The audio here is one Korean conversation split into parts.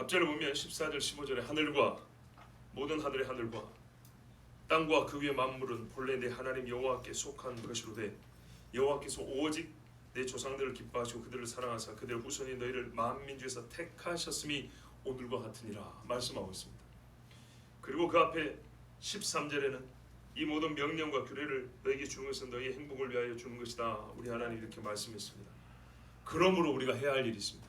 앞절을 보면 14절 15절에 하늘과 모든 하늘의 하늘과 땅과 그 위의 만물은 본래 내 하나님 여호와께 속한 것이로되 여호와께서 오직 내 조상들을 기뻐하시고 그들을 사랑하사 그들의 후손이 너희를 만민 중에서 택하셨음이 오늘과 같으니라 말씀하고 있습니다. 그리고 그 앞에 13절에는 이 모든 명령과 규례를 너에게 주는 것은 너희의 행복을 위하여 주는 것이다. 우리 하나님 이렇게 말씀했습니다. 그러므로 우리가 해야 할 일이 있습니다.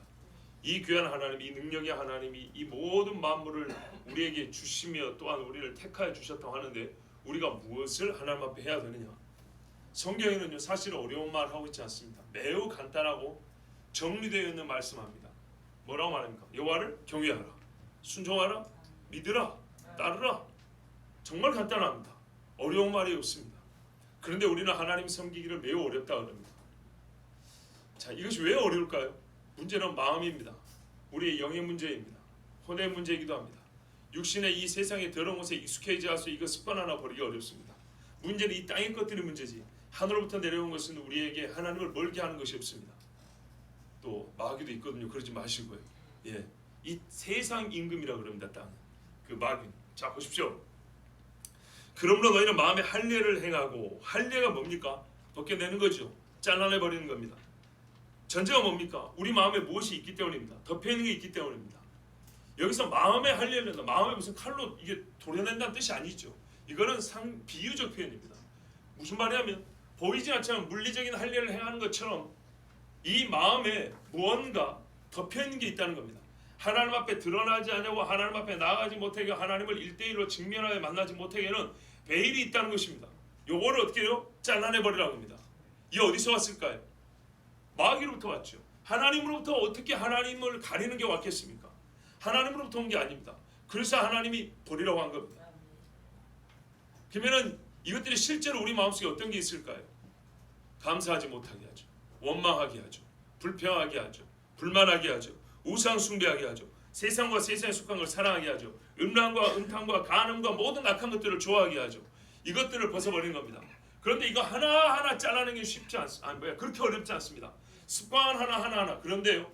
이 귀한 하나님, 이 능력의 하나님이 이 모든 만물을 우리에게 주시며 또한 우리를 택하여 주셨다고 하는데 우리가 무엇을 하나님 앞에 해야 되느냐? 성경에는요 사실 어려운 말 하고 있지 않습니다. 매우 간단하고 정리되어 있는 말씀합니다. 뭐라고 말합니까? 여호와를 경외하라, 순종하라, 믿으라, 따르라. 정말 간단합니다. 어려운 말이 없습니다. 그런데 우리는 하나님 섬기기를 매우 어렵다 그럽니다. 자, 이것이 왜 어려울까요? 문제는 마음입니다. 우리의 영의 문제입니다. 혼의 문제이기도 합니다. 육신의 이 세상의 더러운 것에 익숙해지지 않아서 이거 습관 하나 버리기 어렵습니다. 문제는 이 땅의 것들이 문제지 하늘로부터 내려온 것은 우리에게 하나님을 멀게 하는 것이 없습니다. 또 마귀도 있거든요. 그러지 마시고요. 예, 이 세상 임금이라 그럽니다. 땅, 그 마귀. 자, 보십시오. 그러므로 너희는 마음에 할례를 행하고, 할례가 뭡니까? 벗겨내는 거죠. 잘라내 버리는 겁니다. 전제가 뭡니까? 우리 마음에 무엇이 있기 때문입니다. 덮여있는 게 있기 때문입니다. 여기서 마음에 할례를 한다. 마음에 무슨 칼로 이게 도려낸다는 뜻이 아니죠. 이거는 비유적 표현입니다. 무슨 말이냐면 보이지 않지만 물리적인 할례를 행하는 것처럼 이 마음에 무언가 덮여있는 게 있다는 겁니다. 하나님 앞에 드러나지 않냐고 하나님 앞에 나아가지 못하게 하나님을 1대1로 직면하여 만나지 못하게는 베일이 있다는 것입니다. 요거를 어떻게 해요? 잘라내버리라고 합니다. 이 어디서 왔을까요? 마귀로부터 왔죠. 하나님으로부터 어떻게 하나님을 가리는 게 왔겠습니까? 하나님으로부터 온 게 아닙니다. 그래서 하나님이 버리라고 한 겁니다. 그러면은 이것들이 실제로 우리 마음속에 어떤 게 있을까요? 감사하지 못하게 하죠. 원망하게 하죠. 불평하게 하죠. 불만하게 하죠. 우상 숭배하게 하죠. 세상과 세상에 속한 걸 사랑하게 하죠. 음란과 음탕과 간음과 모든 악한 것들을 좋아하게 하죠. 이것들을 벗어버리는 겁니다. 그런데 이거 하나하나 잘라내는 게 쉽지 않습니다. 그렇게 어렵지 않습니다. 습관 하나하나. 그런데요,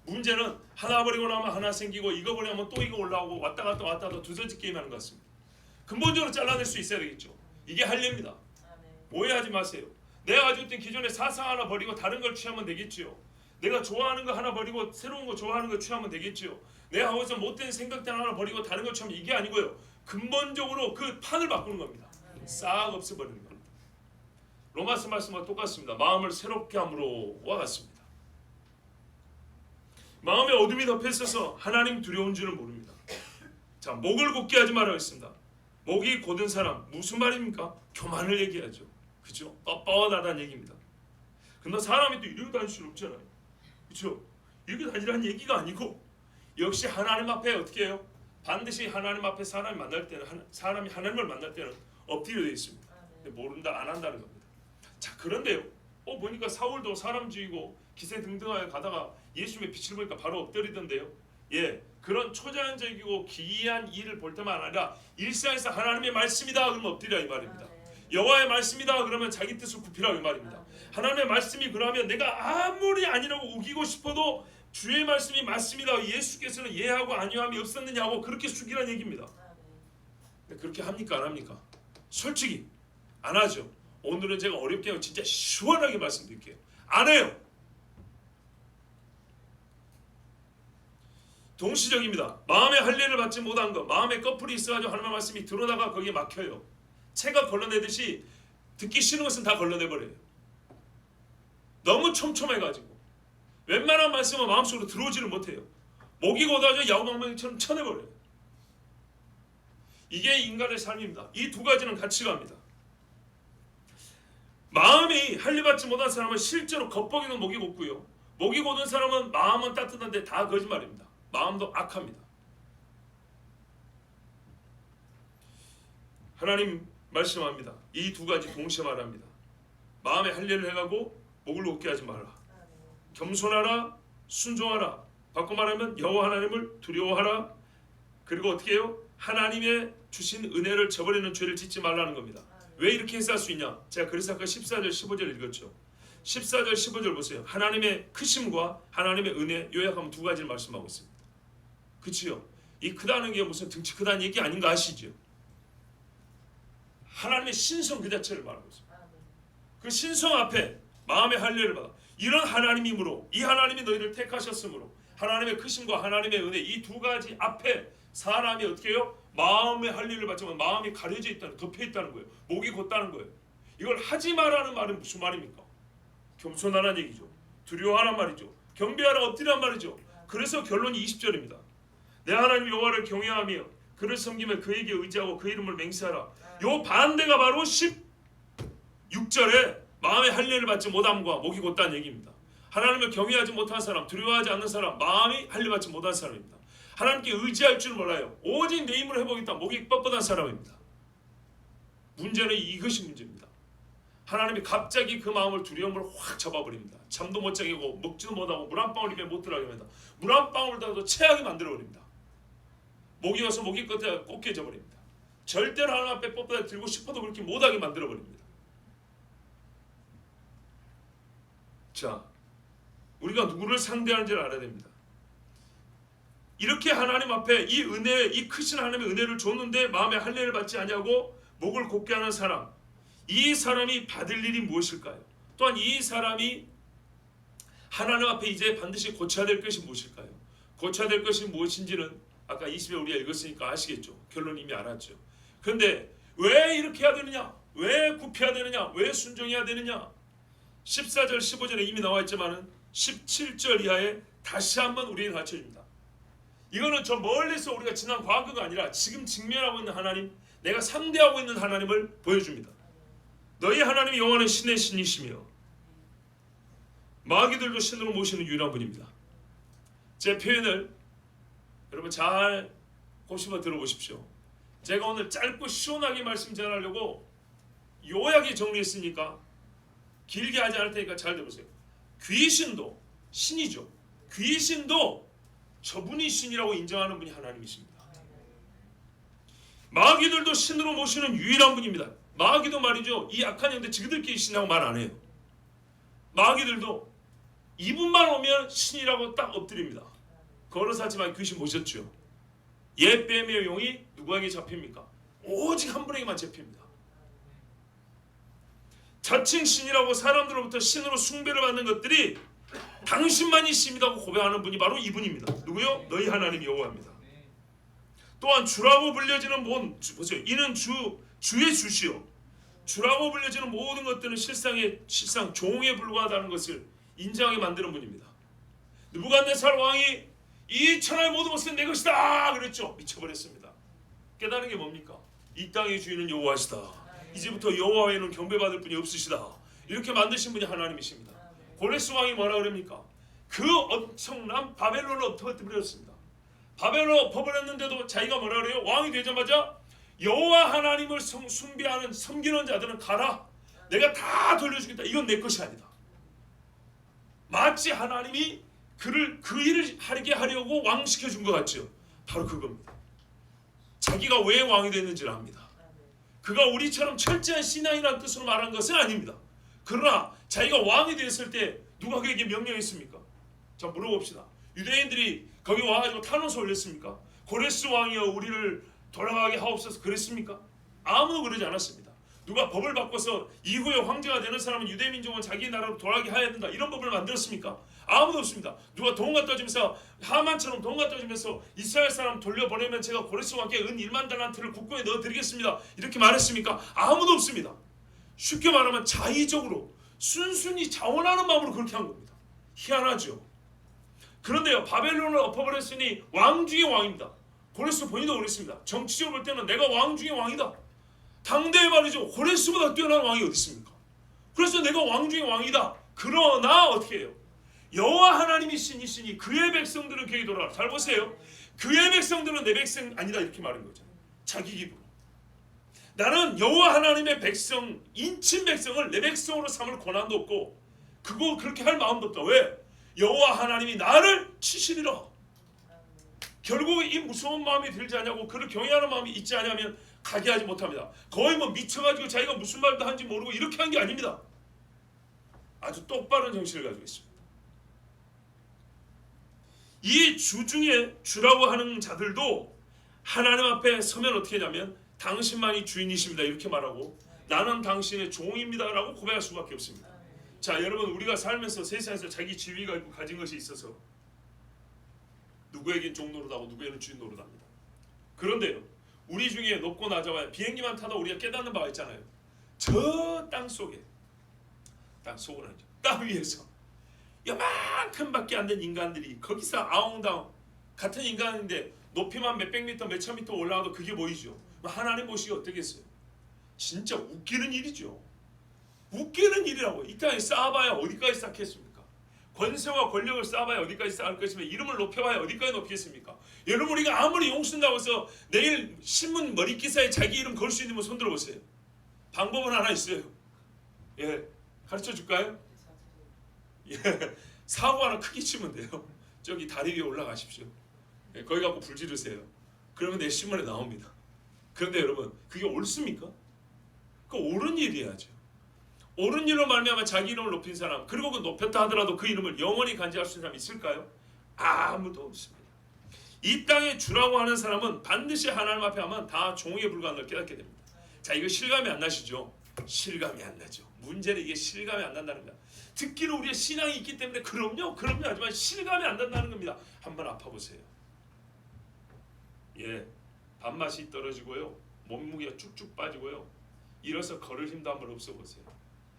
문제는 하나 버리고 나면 하나 생기고 이거 버리면 또 이거 올라오고 왔다 갔다 두서지 게임하는 것 같습니다. 근본적으로 잘라낼 수 있어야 되겠죠. 이게 할례입니다. 오해하지 마세요. 내가 가지고 있던 기존의 사상 하나 버리고 다른 걸 취하면 되겠지요. 내가 좋아하는 거 하나 버리고 새로운 거 좋아하는 거 취하면 되겠지요. 내가 하고 있는 못된 생각들 하나 버리고 다른 걸 취하면 이게 아니고요. 근본적으로 그 판을 바꾸는 겁니다. 싹 없애버리는 겁니다. 로마서 말씀과 똑같습니다. 마음을 새롭게 함으로와 같습니다. 마음에 어둠이 덮여 있어서 하나님 두려운 줄을 모릅니다. 자, 목을 곧게 하지 말라고 했습니다. 목이 곧은 사람 무슨 말입니까? 교만을 얘기하죠. 그죠? 뻔뻔하다는 얘기입니다. 근데 사람이 또 이러고 다닐 수는 없잖아요. 그렇죠? 이렇게 다니라는 얘기가 아니고 역시 하나님 앞에 어떻게 해요? 반드시 하나님 앞에 사람이 만날 때는 사람이 하나님을 만날 때는 엎드려 되어 있습니다. 모른다 안 한다는 겁니다. 자, 그런데요. 보니까 사울도 사람주의고 기세등등하여 가다가 예수님의 빛을 보니까 바로 엎드리던데요. 예, 그런 초자연적이고 기이한 일을 볼 때만 아니라 일상에서 하나님의 말씀이다 그러면 엎드리라 이 말입니다. 여호와의 말씀이다 그러면 자기 뜻을 굽히라 이 말입니다. 하나님의 말씀이 그러면 내가 아무리 아니라고 우기고 싶어도 주의 말씀이 맞습니다. 예수께서는 예하고 아니함이 없었느냐고 그렇게 숙이라는 얘기입니다. 근데 그렇게 합니까 안 합니까? 솔직히 안 하죠. 오늘은 제가 어렵게 하고 진짜 시원하게 말씀드릴게요. 안 해요. 동시적입니다. 마음의 할례를 받지 못한 것, 마음에 꺼풀이 있어가지고 하나님의 말씀이 들어다가 거기에 막혀요. 채가 걸러내듯이 듣기 싫은 것은 다 걸러내버려요. 너무 촘촘해가지고 웬만한 말씀은 마음속으로 들어오지를 못해요. 목이 곧아져 야구방망이처럼 쳐내버려요. 이게 인간의 삶입니다. 이 두 가지는 같이 갑니다. 마음이 할례받지 못한 사람은 실제로 겉보기는 목이 곧고요. 목이 곧은 사람은 마음은 따뜻한데 다 거짓말입니다. 마음도 악합니다. 하나님 말씀합니다. 이 두 가지 동시에 말합니다. 마음에 할례를 해가고 목을 곧게 하지 말라. 겸손하라, 순종하라. 바꿔 말하면 여호와 하나님을 두려워하라. 그리고 어떻게 해요? 하나님의 주신 은혜를 저버리는 죄를 짓지 말라는 겁니다. 왜 이렇게 해서 할 수 있냐? 제가 그래서 아까 14절 15절 읽었죠. 14절 15절 보세요. 하나님의 크심과 하나님의 은혜 요약하면 두 가지를 말씀하고 있습니다. 그치요? 이 크다는 게 무슨 등치 크다는 얘기 아닌가 아시죠? 하나님의 신성 그 자체를 말하고 있습니다. 그 신성 앞에 마음의 할례를 받아 이런 하나님이므로 이 하나님이 너희를 택하셨으므로 하나님의 크심과 하나님의 은혜 이 두 가지 앞에 사람이 어떻게 해요? 마음의 할례를 받지만 마음이 가려져 있다는 덮여 있다는 거예요. 목이 곧다는 거예요. 이걸 하지 말라는 말은 무슨 말입니까? 겸손하라는 얘기죠. 두려워하란 말이죠. 경배하라 엎드리란 말이죠. 그래서 결론이 20절입니다. 내 하나님 여호와를 경외하며 그를 섬기며 그에게 의지하고 그 이름을 맹세하라. 요 반대가 바로 16절에 마음의 할례를 받지 못함과 목이 곧다는 얘기입니다. 하나님을 경외하지 못한 사람, 두려워하지 않는 사람, 마음이 할례 받지 못한 사람입니다. 하나님께 의지할 줄 몰라요. 오직 내 힘으로 해보겠다. 목이 뻣뻣한 사람입니다. 문제는 이것이 문제입니다. 하나님이 갑자기 그 마음을 두려움을 확 잡아버립니다. 잠도 못 자게 하고 먹지도 못하고 물 한 방울 입에 못 들어가게 합니다. 물 한 방울 더 체하게 만들어버립니다. 목이 와서 목이 끝에 꽂혀져 버립니다. 절대로 하나님 앞에 뻣뻣하게 들고 싶어도 그렇게 못하게 만들어버립니다. 자, 우리가 누구를 상대하는지를 알아야 됩니다. 이렇게 하나님 앞에 이 은혜, 이 크신 하나님의 은혜를 줬는데 마음에 할례를 받지 않냐고 목을 곧게 하는 사람, 이 사람이 받을 일이 무엇일까요? 또한 이 사람이 하나님 앞에 이제 반드시 고쳐야 될 것이 무엇일까요? 고쳐야 될 것이 무엇인지는 아까 20에 우리가 읽었으니까 아시겠죠? 결론 이미 알았죠. 그런데 왜 이렇게 해야 되느냐? 왜 굽혀야 되느냐? 왜 순종해야 되느냐? 14절 15절에 이미 나와 있지만은 17절 이하에 다시 한번 우리에게 가르쳐줍니다. 이거는 저 멀리서 우리가 지난 과거가 아니라 지금 직면하고 있는 하나님, 내가 상대하고 있는 하나님을 보여줍니다. 너희 하나님 여호와는 신의 신이시며 마귀들도 신으로 모시는 유일한 분입니다. 제 표현을 여러분 잘 곱씹어 들어보십시오. 제가 오늘 짧고 시원하게 말씀 전하려고 요약에 정리했으니까 길게 하지 않을 테니까 잘 들으세요. 귀신도 신이죠. 귀신도 저분이 신이라고 인정하는 분이 하나님이십니다. 마귀들도 신으로 모시는 유일한 분입니다. 마귀도 말이죠. 이 악한 영들 지그들끼리 신이라고 말 안 해요. 마귀들도 이분만 오면 신이라고 딱 엎드립니다. 걸어서하지만 귀신 모셨죠. 옛 뱀의 용이 누구에게 잡힙니까? 오직 한 분에게만 잡힙니다. 자칭 신이라고 사람들로부터 신으로 숭배를 받는 것들이 당신만이 신이라고 고백하는 분이 바로 이분입니다. 누구요? 너희 하나님 여호와입니다. 또한 주라고 불려지는 보세요. 이는 주의 주시오. 주라고 불려지는 모든 것들은 실상 종에 불과하다는 것을 인정하게 만드는 분입니다. 느부갓네살 왕이 이 천하의 모든 것은 내 것이다 그랬죠. 미쳐버렸습니다. 깨달은 게 뭡니까? 이 땅의 주인은 여호와시다. 이제부터 여호와 외에는 경배받을 분이 없으시다. 이렇게 만드신 분이 하나님이십니다. 고레스 왕이 뭐라 그럽니까? 그 엄청난 바벨론을 엎어버렸습니다. 바벨론을 엎어버렸는데도 자기가 뭐라 그래요? 왕이 되자마자 여호와 하나님을 숭배하는 섬기는 자들은 가라. 내가 다 돌려주겠다. 이건 내 것이 아니다. 마치 하나님이 그 일을 하게 하려고 왕시켜 준 것 같죠. 바로 그겁니다. 자기가 왜 왕이 됐는지를 압니다. 그가 우리처럼 철저한 신앙이라는 뜻으로 말한 것은 아닙니다. 그러나 자기가 왕이 됐을 때 누가 그에게 명령했습니까? 자, 물어봅시다. 유대인들이 거기 와가지고 탄원서 올렸습니까? 고레스 왕이여 우리를 돌아가게 하옵소서 그랬습니까? 아무도 그러지 않았습니다. 누가 법을 바꿔서 이후에 황제가 되는 사람은 유대 민족은 자기 나라로 돌아가게 해야 된다 이런 법을 만들었습니까? 아무도 없습니다. 누가 돈 갖다 주면서 하만처럼 돈 갖다 주면서 이스라엘 사람 돌려보내면 제가 고레스 왕께 은 1만 달란트를 국고에 넣어드리겠습니다 이렇게 말했습니까? 아무도 없습니다. 쉽게 말하면 자의적으로 순순히 자원하는 마음으로 그렇게 한 겁니다. 희한하죠. 그런데요, 바벨론을 엎어버렸으니 왕 중의 왕입니다. 고레스 본인도 그랬습니다. 정치적으로 볼 때는 내가 왕 중의 왕이다. 당대에 말이죠. 고레스보다 뛰어난 왕이 어디 있습니까? 그래서 내가 왕 중의 왕이다. 그러나 어떻게 해요? 여호와 하나님이 신이시니 그의 백성들은 그에게 돌아가라. 잘 보세요. 그의 백성들은 내 백성 아니다 이렇게 말한 거죠. 자기 기분. 나는 여호와 하나님의 백성, 인친 백성을 내 백성으로 삼을 권한도 없고 그거 그렇게 할 마음도 없다. 왜? 여호와 하나님이 나를 치시리라. 결국 이 무서운 마음이 들지 않냐고 그를 경외하는 마음이 있지 않냐면 가게 하지 못합니다. 거의 뭐 미쳐가지고 자기가 무슨 말도 하는지 모르고 이렇게 한 게 아닙니다. 아주 똑바른 정신을 가지고 있습니다. 이 주 중에 주라고 하는 자들도 하나님 앞에 서면 어떻게 하냐면 당신만이 주인이십니다 이렇게 말하고 나는 당신의 종입니다라고 고백할 수밖에 없습니다. 자, 여러분, 우리가 살면서 세상에서 자기 지위가 있고 가진 것이 있어서 누구에겐 종 노릇하고 누구에게는 주인 노릇합니다. 그런데요, 우리 중에 높고 낮아봐야 비행기만 타도 우리가 깨닫는 바가 있잖아요. 저 땅 속에, 땅 속은 아니죠, 땅 위에서 요만큼밖에 안 된 인간들이 거기서 아웅다웅 같은 인간인데 높이만 몇백 미터 몇천 미터 올라가도 그게 보이죠. 하나님 보시기 어떻겠어요? 진짜 웃기는 일이죠. 웃기는 일이라고. 이 땅에 쌓아봐야 어디까지 쌓겠습니까? 권세와 권력을 쌓아봐야 어디까지 쌓을 것이며 이름을 높여봐야 어디까지 높이겠습니까? 여러분, 우리가 아무리 용쓴다고 해서 내일 신문 머리기사에 자기 이름 걸 수 있는 분 손 들어보세요. 방법은 하나 있어요. 예, 가르쳐 줄까요? 예, 사고 하나 크게 치면 돼요. 저기 다리 위에 올라가십시오. 예, 거기 갖고 불 지르세요. 그러면 내 신문에 나옵니다. 그런데 여러분, 그게 옳습니까? 그 옳은 일이야죠. 옳은 일로 말미암아 자기 이름을 높인 사람, 그리고 그 높였다 하더라도 그 이름을 영원히 간직할 수 있는 사람이 있을까요? 아무도 없습니다. 이 땅에 주라고 하는 사람은 반드시 하나님 앞에 하면 다 종에 불과한 걸 깨닫게 됩니다. 자, 이거 실감이 안 나시죠? 실감이 안 나죠. 문제는 이게 실감이 안 난다는 거야. 듣기는 우리의 신앙이 있기 때문에 그럼요 하지만 실감이 안 난다는 겁니다. 한번 아파보세요. 예, 밥맛이 떨어지고요, 몸무게가 쭉쭉 빠지고요, 일어서 걸을 힘도 한번 없어보세요.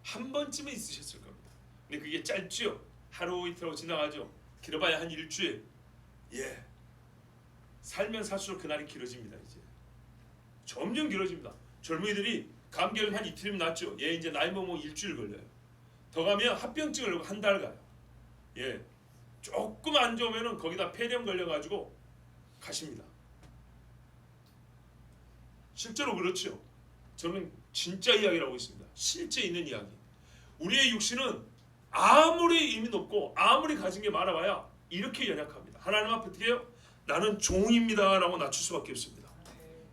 한 번쯤은 있으셨을 겁니다. 근데 그게 짧죠. 하루 이틀하고 지나가죠. 길어봐야 한 일주일. 예, 살면 살수록 그날이 길어집니다. 이제 점점 길어집니다. 젊은이들이 감기를 한 이틀이면 낫죠. 예, 이제 나이 먹으면 일주일 걸려요. 더 가면 합병증을 걸고 한 달 가요. 예, 조금 안 좋으면은 거기다 폐렴 걸려가지고 가십니다. 실제로 그렇죠. 저는 진짜 이야기를 하고 있습니다. 실제 있는 이야기. 우리의 육신은 아무리 힘이 높고 아무리 가진 게 많아봐야 이렇게 연약합니다. 하나님 앞에 어떻게 해요? 나는 종입니다 라고 낮출 수밖에 없습니다.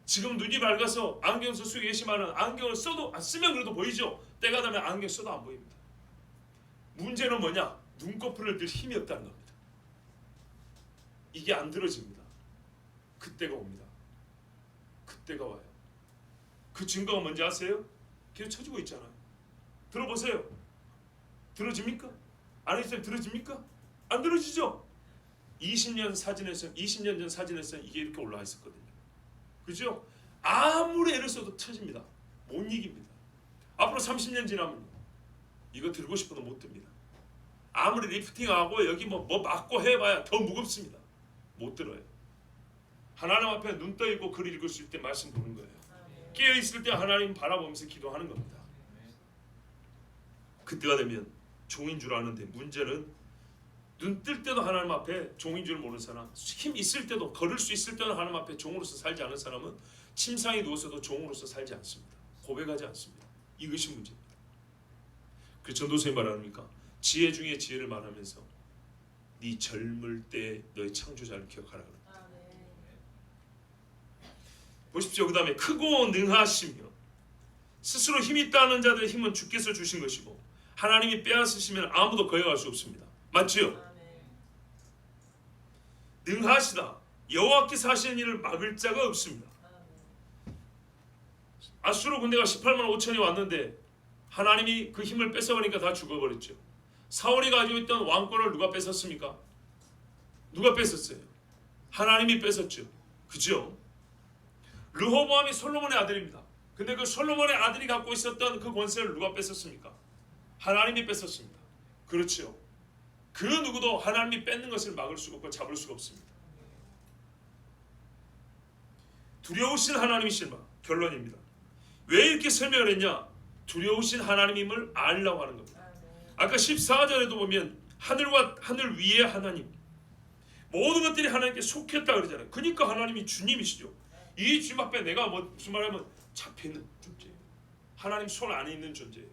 지금 눈이 밝아서 안경 쓰고 계시면은 안경을 써도 쓰면 그래도 보이죠. 때가 되면 안경 써도 안 보입니다. 문제는 뭐냐? 눈꺼풀을 들 힘이 없다는 겁니다. 이게 안 들어집니다. 그때가 옵니다. 그때가 와요. 그 증거가 뭔지 아세요? 계속 쳐지고 있잖아요. 들어보세요. 들어집니까? 안에 있으면 들어집니까? 안 들어지죠? 20년 전 사진에서 이게 이렇게 올라와 있었거든요. 그죠? 아무리 애를 써도 터집니다. 못 이깁니다. 앞으로 30년 지나면 이거 들고 싶어도 못 듭니다. 아무리 리프팅하고 여기 뭐 막고 해봐야 더 무겁습니다. 못 들어요. 하나님 앞에 눈 떠 있고 글 읽을 수 있을 때 말씀 보는 거예요. 깨어 있을 때 하나님 바라보면서 기도하는 겁니다. 그때가 되면 종인 줄 아는데, 문제는 눈 뜰 때도 하나님 앞에 종인 줄 모르는 사람, 힘 있을 때도, 걸을 수 있을 때도 하나님 앞에 종으로서 살지 않은 사람은 침상에 누워서도 종으로서 살지 않습니다. 고백하지 않습니다. 이것이 문제입니다. 그 전도서에 말합니까? 지혜 중에 지혜를 말하면서 네 젊을 때 너의 창조자를 기억하라. 보십시오. 그 다음에 크고 능하시며 스스로 힘이 있다는 자들의 힘은 주께서 주신 것이고 하나님이 빼앗으시면 아무도 거역할 수 없습니다. 맞지요? 능하시다. 여호와께서 하시는 일을 막을 자가 없습니다. 아수르 군대가 18만 5천이 왔는데 하나님이 그 힘을 뺏어버리니까 다 죽어버렸죠. 사울이 가지고 있던 왕권을 누가 뺏었습니까? 누가 뺏었어요? 하나님이 뺏었죠. 그죠? 르호보암이 솔로몬의 아들입니다. 근데 그 솔로몬의 아들이 갖고 있었던 그 권세를 누가 뺏었습니까? 하나님이 뺏었습니다. 그렇죠. 그 누구도 하나님이 뺏는 것을 막을 수가 없고 잡을 수가 없습니다. 두려우신 하나님이신 바 결론입니다. 왜 이렇게 설명을 했냐? 두려우신 하나님임을 알려고 하는 겁니다. 아까 14절에도 보면 하늘과 하늘 위에 하나님, 모든 것들이 하나님께 속했다 그러잖아요. 그러니까 하나님이 주님이시죠. 이 주님 앞에 내가 무슨 말하면 잡히는 존재예요. 하나님 손 안에 있는 존재예요.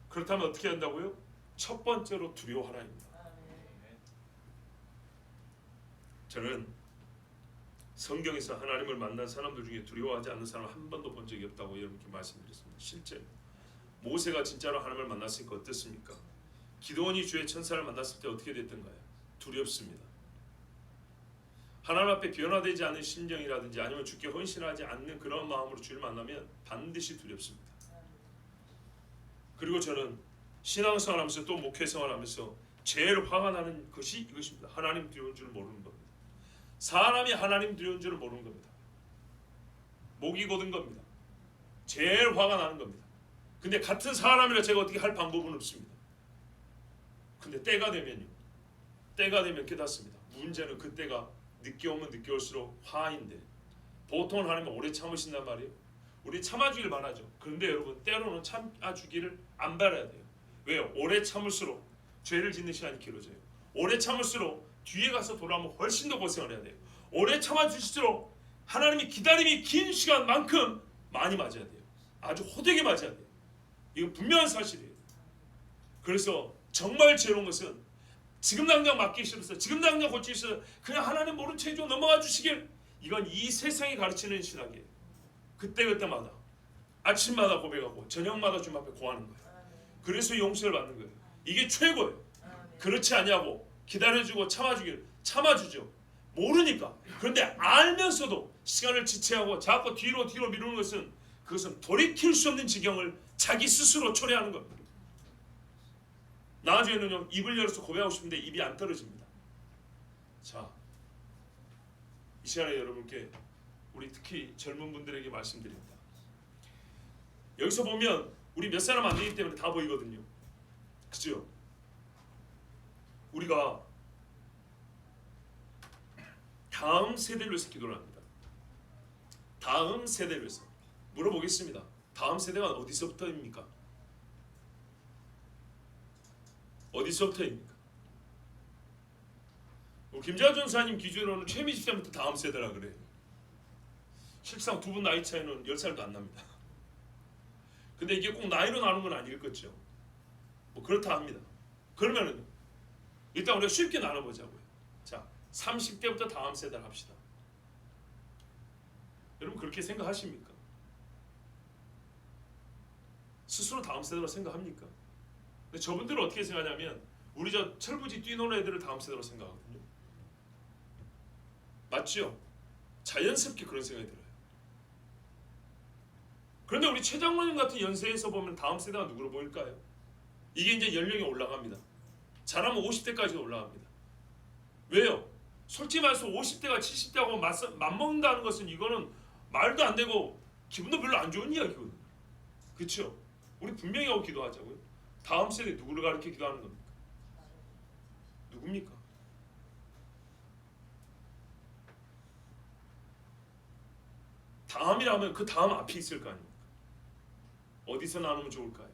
그렇다면 어떻게 한다고요? 첫 번째로 두려워하라입니다. 저는 성경에서 하나님을 만난 사람들 중에 두려워하지 않는 사람 한 번도 본 적이 없다고 여러분께 말씀드렸습니다. 실제 모세가 진짜로 하나님을 만났으니까 어땠습니까? 기드온이 주의 천사를 만났을 때 어떻게 됐던가요? 두렵습니다. 하나님 앞에 변화되지 않은 심정이라든지 아니면 주께 헌신하지 않는 그런 마음으로 주를 만나면 반드시 두렵습니다. 그리고 저는 신앙생활하면서 또 목회생활하면서 제일 화가 나는 것이 이것입니다. 하나님 두려운 줄을 모르는 겁니다. 사람이 하나님 두려운 줄을 모르는 겁니다. 목이 고든 겁니다. 제일 화가 나는 겁니다. 근데 같은 사람이라 제가 어떻게 할 방법은 없습니다. 근데 때가 되면 깨닫습니다. 문제는 그때가 늦게 오면 늦게 올수록 화인데 보통은 하나님은 오래 참으신단 말이에요. 우리 참아주길 바라죠. 그런데 여러분 때로는 참아주기를 안 바라야 돼요. 왜요? 오래 참을수록 죄를 짓는 시간이 길어져요. 오래 참을수록 뒤에 가서 돌아오면 훨씬 더 고생을 해야 돼요. 오래 참아주실수록 하나님이 기다림이 긴 시간만큼 많이 맞아야 돼요. 아주 호되게 맞아야 돼요. 이건 분명한 사실이에요. 그래서 정말 죄로운 것은 지금 당장 맡기 싫어서 지금 당장 고치기 싫어서 그냥 하나님 모른 채 좀 넘어가 주시길, 이건 이 세상이 가르치는 신학이에요. 그때마다 아침마다 고백하고 저녁마다 주님 앞에 고하는 거예요. 그래서 용서를 받는 거예요. 이게 최고예요. 그렇지 않냐고 기다려주고 참아주길, 참아주죠. 모르니까. 그런데 알면서도 시간을 지체하고 자꾸 뒤로 미루는 것은, 그것은 돌이킬 수 없는 지경을 자기 스스로 초래하는 겁니다. 나중에는요, 입을 열어서 고백하고 싶은데 입이 안 떨어집니다. 자, 이 시간에 여러분께, 우리 특히 젊은 분들에게 말씀드립니다. 여기서 보면 우리 몇 사람 안 되기 때문에 다 보이거든요. 그죠? 우리가 다음 세대를 위해서 기도를 합니다. 다음 세대를 위해서. 물어보겠습니다. 다음 세대가 어디서부터입니까? 어디서부터입니까? 김재환 전사님 기준으로는 최민식 때부터 다음 세대라 그래요. 실상 두 분 나이 차이는 10살도 안 납니다. 근데 이게 꼭 나이로 나누는 건 아니겠죠. 뭐 그렇다 합니다. 그러면은 일단 우리가 쉽게 나눠보자고요. 자, 30대부터 다음 세대를 합시다. 여러분 그렇게 생각하십니까? 스스로 다음 세대로 생각합니까? 근데 저분들은 어떻게 생각하냐면 우리 저 철부지 뛰노는 애들을 다음 세대로 생각하거든요. 맞죠? 자연스럽게 그런 생각이 들어요. 그런데 우리 최 장로님 같은 연세에서 보면 다음 세대가 누구로 보일까요? 이게 이제 연령이 올라갑니다. 잘하면 50대까지 올라갑니다. 왜요? 솔직히 말해서 50대가 70대하고 맞먹는다는 것은 이거는 말도 안 되고 기분도 별로 안 좋은 이야기거든요. 그렇죠? 우리 분명히 하고 기도하자고요. 다음 세대 누구를 가르쳐 기도하는 겁니까? 누굽니까? 다음이라면 그 다음 앞이 있을 거 아닙니까? 어디서 나누면 좋을까요?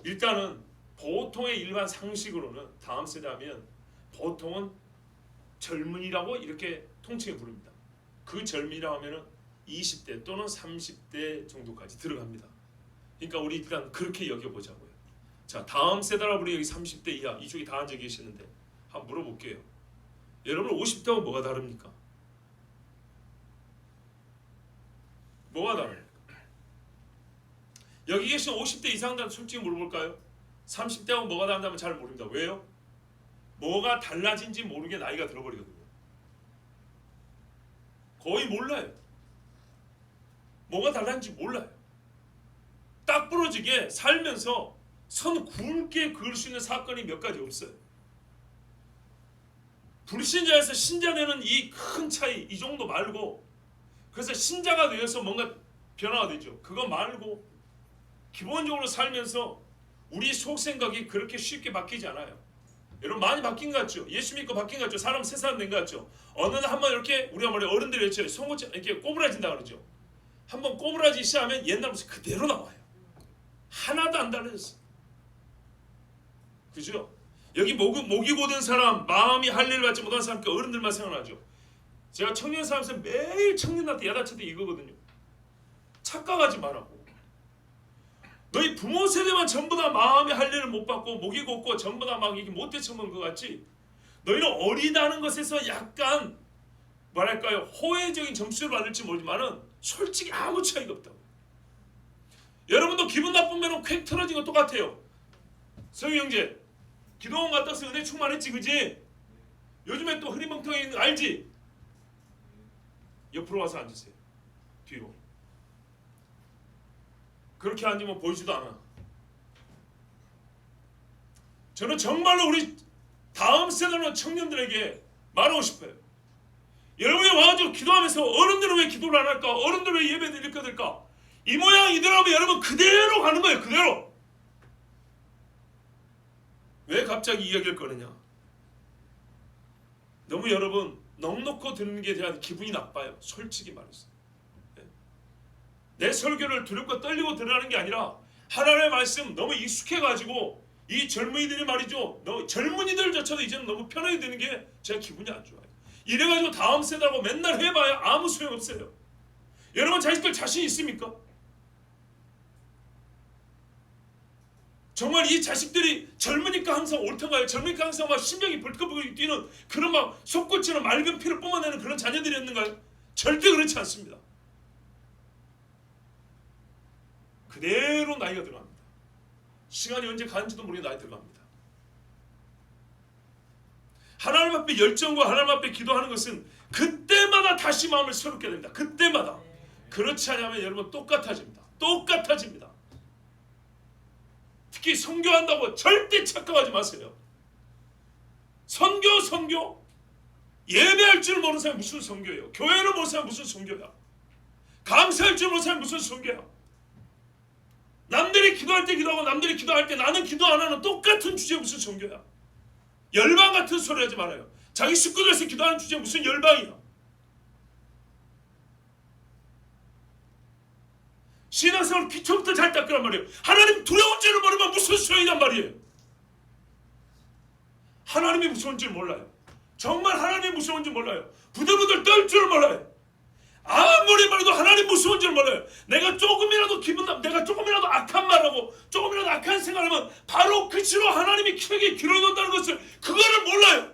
일단은 보통의 일반 상식으로는 다음 세대하면 보통은 젊은이라고 이렇게 통칭해 부릅니다. 그 젊은이라고 하면은 20대 또는 30대 정도까지 들어갑니다. 그러니까 우리 일단 그렇게 여겨보자고요. 자, 다음 세대라 우리 여기 30대 이하 이쪽에 다 앉아 계시는데 한번 물어볼게요. 여러분 50대하고 뭐가 다릅니까? 뭐가 다릅니까? 여기 계신 50대 이상들 솔직히 물어볼까요? 30대하고 뭐가 다른다면 잘 모릅니다. 왜요? 뭐가 달라진지 모르게 나이가 들어버리거든요. 거의 몰라요. 뭐가 달라진지 몰라요. 딱 부러지게 살면서 선 굵게 그을 수 있는 사건이 몇 가지 없어요. 불신자에서 신자 되는 이 큰 차이, 이 정도 말고, 그래서 신자가 되어서 뭔가 변화가 되죠. 그거 말고 기본적으로 살면서 우리 속 생각이 그렇게 쉽게 바뀌지 않아요. 여러분 많이 바뀐 것 같죠? 예수 믿고 바뀐 것 같죠? 사람 새 사람 된 것 같죠? 어느 날 한번 이렇게 우리가 말해 어른들이 했죠. 송곳 이렇게 꼬부라진다 그러죠. 한번 꼬부라지기 시작하면 옛날 모습 그대로 나와요. 하나도 안 달라졌어. 그죠? 여기 목이 고든 사람, 마음이 할 일을 받지 못한 사람께 어른들만 생각나죠. 제가 청년 사람에서 매일 청년한테 야단쳐도 이거거든요. 착각하지 말라고. 너희 부모 세대만 전부 다 마음이 할 일을 못 받고 목이 곧고 전부 다 막 이게 못 되쳐먹는 것 같지. 너희는 어리다는 것에서 약간 뭐랄까요, 호혜적인 점수를 받을지 모르지만은 솔직히 아무 차이가 없다고. 여러분도 기분 나쁘면 쾌 틀어진 거 똑같아요. 성희 형제, 기도원 갔다 와서 은혜 충만했지, 그지? 요즘에 또 흐리멍텅이 있는 거 알지? 옆으로 와서 앉으세요. 뒤로. 그렇게 앉으면 보이지도 않아. 저는 정말로 우리 다음 세대の청년들에게 말하고 싶어요. 여러분이 와가지고 기도하면서 어른들은 왜 기도를 안 할까? 어른들은 왜 예배 드릴까 될까? 이 모양 이대로면 여러분 그대로 가는 거예요. 그대로. 왜 갑자기 이야기를 꺼내냐? 너무 여러분 넉넉히 듣는 게 대한 기분이 나빠요. 솔직히 말해서. 내 설교를 두렵고 떨리고 들으라는 게 아니라 하나님의 말씀 너무 익숙해가지고 이 젊은이들이 말이죠. 젊은이들조차도 이제는 너무 편하게 되는 게 제가 기분이 안 좋아요. 이래가지고 다음 세대라고 맨날 해봐야 아무 소용없어요. 여러분 자식들 자신 있습니까? 정말 이 자식들이 젊으니까 항상 옳던가요? 젊으니까 항상 막 심장이 벌떡벌떡 뛰는 그런 막 솟구치는 맑은 피를 뿜어내는 그런 자녀들이었는가요? 절대 그렇지 않습니다. 그대로 나이가 들어갑니다. 시간이 언제 가는지도 모르게 나이 들어갑니다. 하나님 앞에 열정과 하나님 앞에 기도하는 것은 그때마다 다시 마음을 새롭게 됩니다. 그때마다. 그렇지 않으면 여러분 똑같아집니다. 똑같아집니다. 특히 선교한다고 절대 착각하지 마세요. 선교 예배할 줄 모르는 사람이 무슨 선교예요? 교회를 모르는 사람이 무슨 선교야? 강사할 줄 모르는 사람이 무슨 선교야? 남들이 기도할 때 기도하고 남들이 기도할 때 나는 기도 안 하는 똑같은 주제에 무슨 선교야? 열방 같은 소리 하지 말아요. 자기 식구들에서 기도하는 주제에 무슨 열방이야? 신앙생활 기초부터 잘 닦으란 말이에요. 하나님 두려운 줄을 모르면 무슨 소용이란 말이에요. 하나님이 무서운 줄 몰라요. 정말 하나님이 무서운 줄 몰라요. 부들부들 떨 줄 몰라요. 아무리 말해도 하나님 무서운 줄 몰라요. 내가 조금이라도 내가 조금이라도 악한 말하고 조금이라도 악한 생각하면 바로 그치로 하나님이 켜게 길을 놓는다는 것을 그거를 몰라요.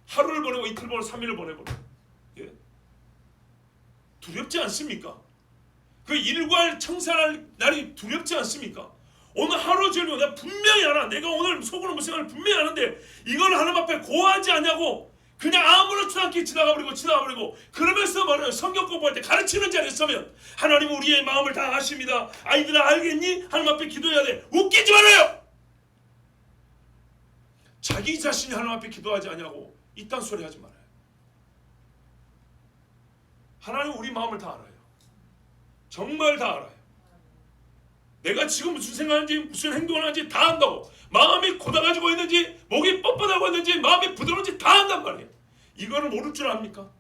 하루를 보내고 이틀 보내고 3일을 보내고 예. 두렵지 않습니까? 그 일괄 청산할 날이 두렵지 않습니까? 오늘 하루 종일 내가 분명히 알아. 내가 오늘 속으로 무슨 생각을 분명히 아는데 이걸 하나님 앞에 고하지 않냐고 그냥 아무렇지도 않게 지나가버리고 그러면서 말해요. 성경 공부할 때 가르치는 자리에 서면 하나님 우리의 마음을 다 아십니다. 아이들아 알겠니? 하나님 앞에 기도해야 돼. 웃기지 말아요. 자기 자신이 하나님 앞에 기도하지 않냐고 이딴 소리 하지 말아요. 하나님 우리 마음을 다 알아요. 정말 다 알아요. 내가 지금 무슨 생각하는지 무슨 행동을 하는지 다 안다고. 마음이 고달가지고 있는지 목이 뻣뻣하고 있는지 마음이 부드러운지 다 안단 말이에요. 이거를 모를 줄 압니까?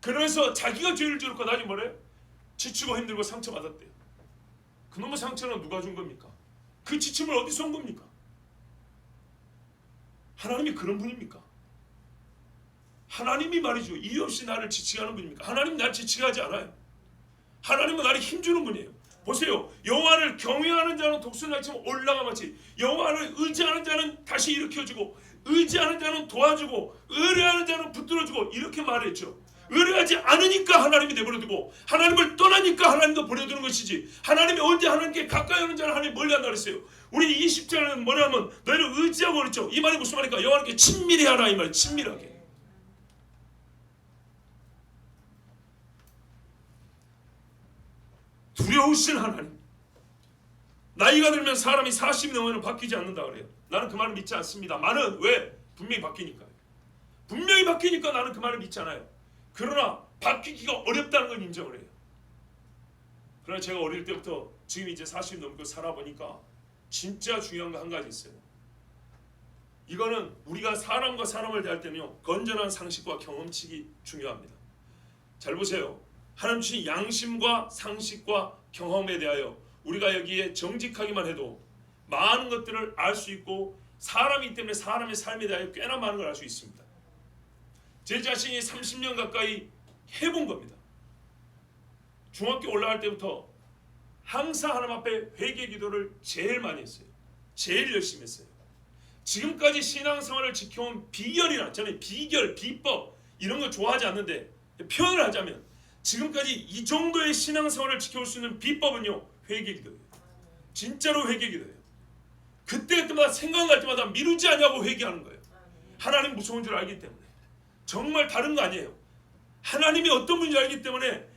그러면서 자기가 죄를 지었고 나중에 뭐래요? 지치고 힘들고 상처받았대요. 그놈의 상처는 누가 준 겁니까? 그 지침을 어디서 온 겁니까? 하나님이 그런 분입니까? 하나님이 말이죠. 이유 없이 나를 지치게 하는 분입니까? 하나님 나를 지치게 하지 않아요. 하나님은 나를 힘주는 분이에요. 보세요. 여호와를 경외하는 자는 독수리날처럼 올라가마치 여호와를 의지하는 자는 다시 일으켜주고 의지하는 자는 도와주고 의뢰하는 자는 붙들어주고 이렇게 말했죠. 의뢰하지 않으니까 하나님이 내버려두고 하나님을 떠나니까 하나님도 버려두는 것이지 하나님이 언제 하나님께 가까이 오는 자를 하나님이 멀리 한다 그랬어요. 우리 20절에는 뭐냐면 너희를 의지하고 그랬죠. 이 말이 무슨 말입니까? 여호와께 친밀히 하라 이 말이에요. 친밀하게. 두려우신 하나님. 나이가 들면 사람이 40이 넘으면 바뀌지 않는다 그래요. 나는 그 말을 믿지 않습니다. 말은 왜? 분명히 바뀌니까요. 분명히 바뀌니까 나는 그 말을 믿지 않아요. 그러나 바뀌기가 어렵다는 건 인정을 해요. 그러나 제가 어릴 때부터 지금 이제 40 넘고 살아보니까 진짜 중요한 거 한 가지 있어요. 이거는 우리가 사람과 사람을 대할 때는요. 건전한 상식과 경험칙이 중요합니다. 잘 보세요. 하나님 주신 양심과 상식과 경험에 대하여 우리가 여기에 정직하기만 해도 많은 것들을 알 수 있고 사람이기 때문에 사람의 삶에 대하여 꽤나 많은 걸 알 수 있습니다. 제 자신이 30년 가까이 해본 겁니다. 중학교 올라갈 때부터 항상 하나님 앞에 회개 기도를 제일 많이 했어요. 제일 열심히 했어요. 지금까지 신앙생활을 지켜온 비결이나 저는 비결, 비법 이런 거 좋아하지 않는데 표현을 하자면 지금까지 이 정도의 신앙생활을 지켜올 수 있는 비법은요. 회개기도예요. 진짜로 회개기도예요. 그때마다 생각날 때마다 미루지 않냐고 회개하는 거예요. 하나님 무서운 줄 알기 때문에. 정말 다른 거 아니에요. 하나님이 어떤 분인지 알기 때문에.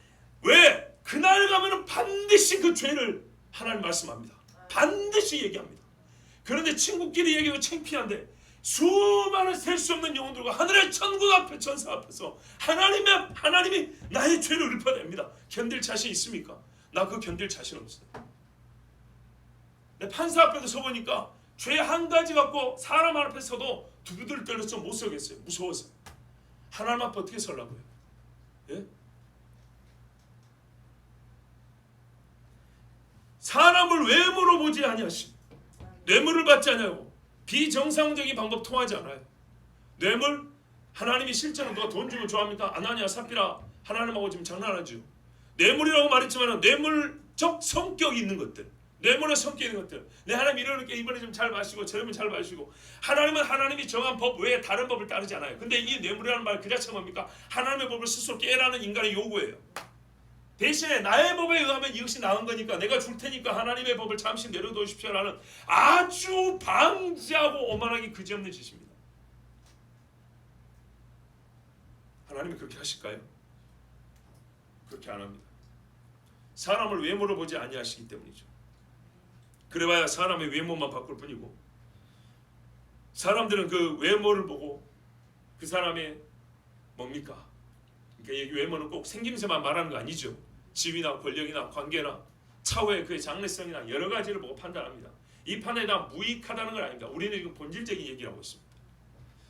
왜? 그날 가면은 반드시 그 죄를 하나님 말씀합니다. 반드시 얘기합니다. 그런데 친구끼리 얘기하고 창피한데 수많은 셀 수 없는 영혼들과 하늘의 천국 앞에 천사 앞에서 하나님이 나의 죄를 읊어냅니다. 견딜 자신 있습니까? 나 그거 견딜 자신 없어요. 내 판사 앞에도 서보니까 죄 한 가지 갖고 사람 앞에 서도 두부들 떨려서 못 서겠어요. 무서워서. 하나님 앞에 어떻게 서려고요? 예? 사람을 외모로 보지 아니하시고 뇌물을 받지 않냐고. 비정상적인 방법 통하지 않아요. 뇌물, 하나님이 실제로 누가 돈 주면 좋아합니까? 아나니아 삽비라 하나님하고 지금 장난하죠. 뇌물이라고 말했지만 뇌물적 성격이 있는 것들, 뇌물의 성격이 있는 것들. 내 하나님 이러니까 이번에 좀 잘 마시고 저러면 잘 마시고. 하나님은 하나님이 정한 법 외에 다른 법을 따르지 않아요. 근데 이 뇌물이라는 말 그 자체가 뭡니까? 하나님의 법을 스스로 깨라는 인간의 요구예요. 대신에 나의 법에 의하면 이것이 나은 거니까 내가 줄 테니까 하나님의 법을 잠시 내려놓으십시오라는 아주 방지하고 오만하기 그지없는 짓입니다. 하나님이 그렇게 하실까요? 그렇게 안 합니다. 사람을 외모로 보지 아니하시기 때문이죠. 그래봐야 사람의 외모만 바꿀 뿐이고, 사람들은 그 외모를 보고 그 사람의 뭡니까? 그러니까 이 외모는 꼭 생김새만 말하는 거 아니죠. 지위나 권력이나 관계나 차후의 그의 장래성이나 여러 가지를 보고 판단합니다. 이 판단이 다 무익하다는 건 아닙니다. 우리는 지금 본질적인 얘기를 하고 있습니다.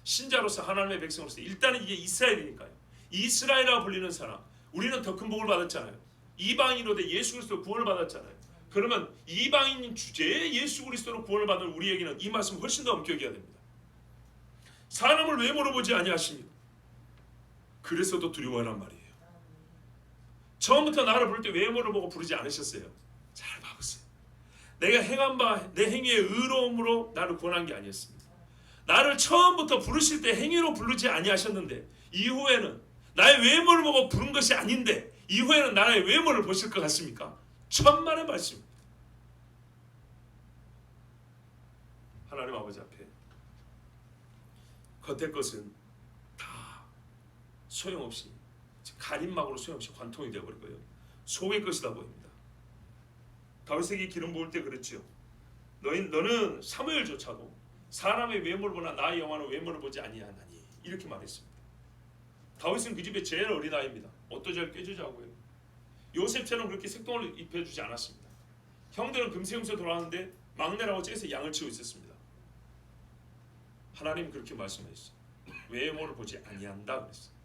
신자로서 하나님의 백성으로서 일단은 이게 이스라엘이니까요. 이스라엘이라고 불리는 사람, 우리는 더 큰 복을 받았잖아요. 이방인으로 돼 예수 그리스도로 구원을 받았잖아요. 그러면 이방인 주제에 예수 그리스도로 구원을 받은 우리에게는 이 말씀 훨씬 더 엄격해야 됩니다. 사람을 외모로 보지 아니하십니다. 그래서도 두려워하란 말이에요. 처음부터 나를 부를 때 외모를 보고 부르지 않으셨어요. 잘 봐보세요. 내가 행한 바 내 행위의 의로움으로 나를 구원한 게 아니었습니다. 나를 처음부터 부르실 때 행위로 부르지 아니하셨는데 이후에는 나의 외모를 보고 부른 것이 아닌데 이후에는 나의 외모를 보실 것 같습니까? 천만의 말씀입니다. 하나님 아버지 앞에 겉의 것은 다 소용없이 가림막으로 소용없이 관통이 되어버리고요. 속의 것이다 보입니다. 다윗에게 기름 부을 때 그랬지요. 너는 사무엘조차도 사람의 외모를 보나 나의 여호와는 외모를 보지 아니하나니 이렇게 말했습니다. 다윗은 그 집의 제일 어린아이입니다. 옷도 잘 꿰주자고요. 요셉처럼 그렇게 색동을 입혀주지 않았습니다. 형들은 금세금세 돌아왔는데 막내라고 째서 양을 치고 있었습니다. 하나님 그렇게 말씀하셨어요. 외모를 보지 아니한다 그랬어요.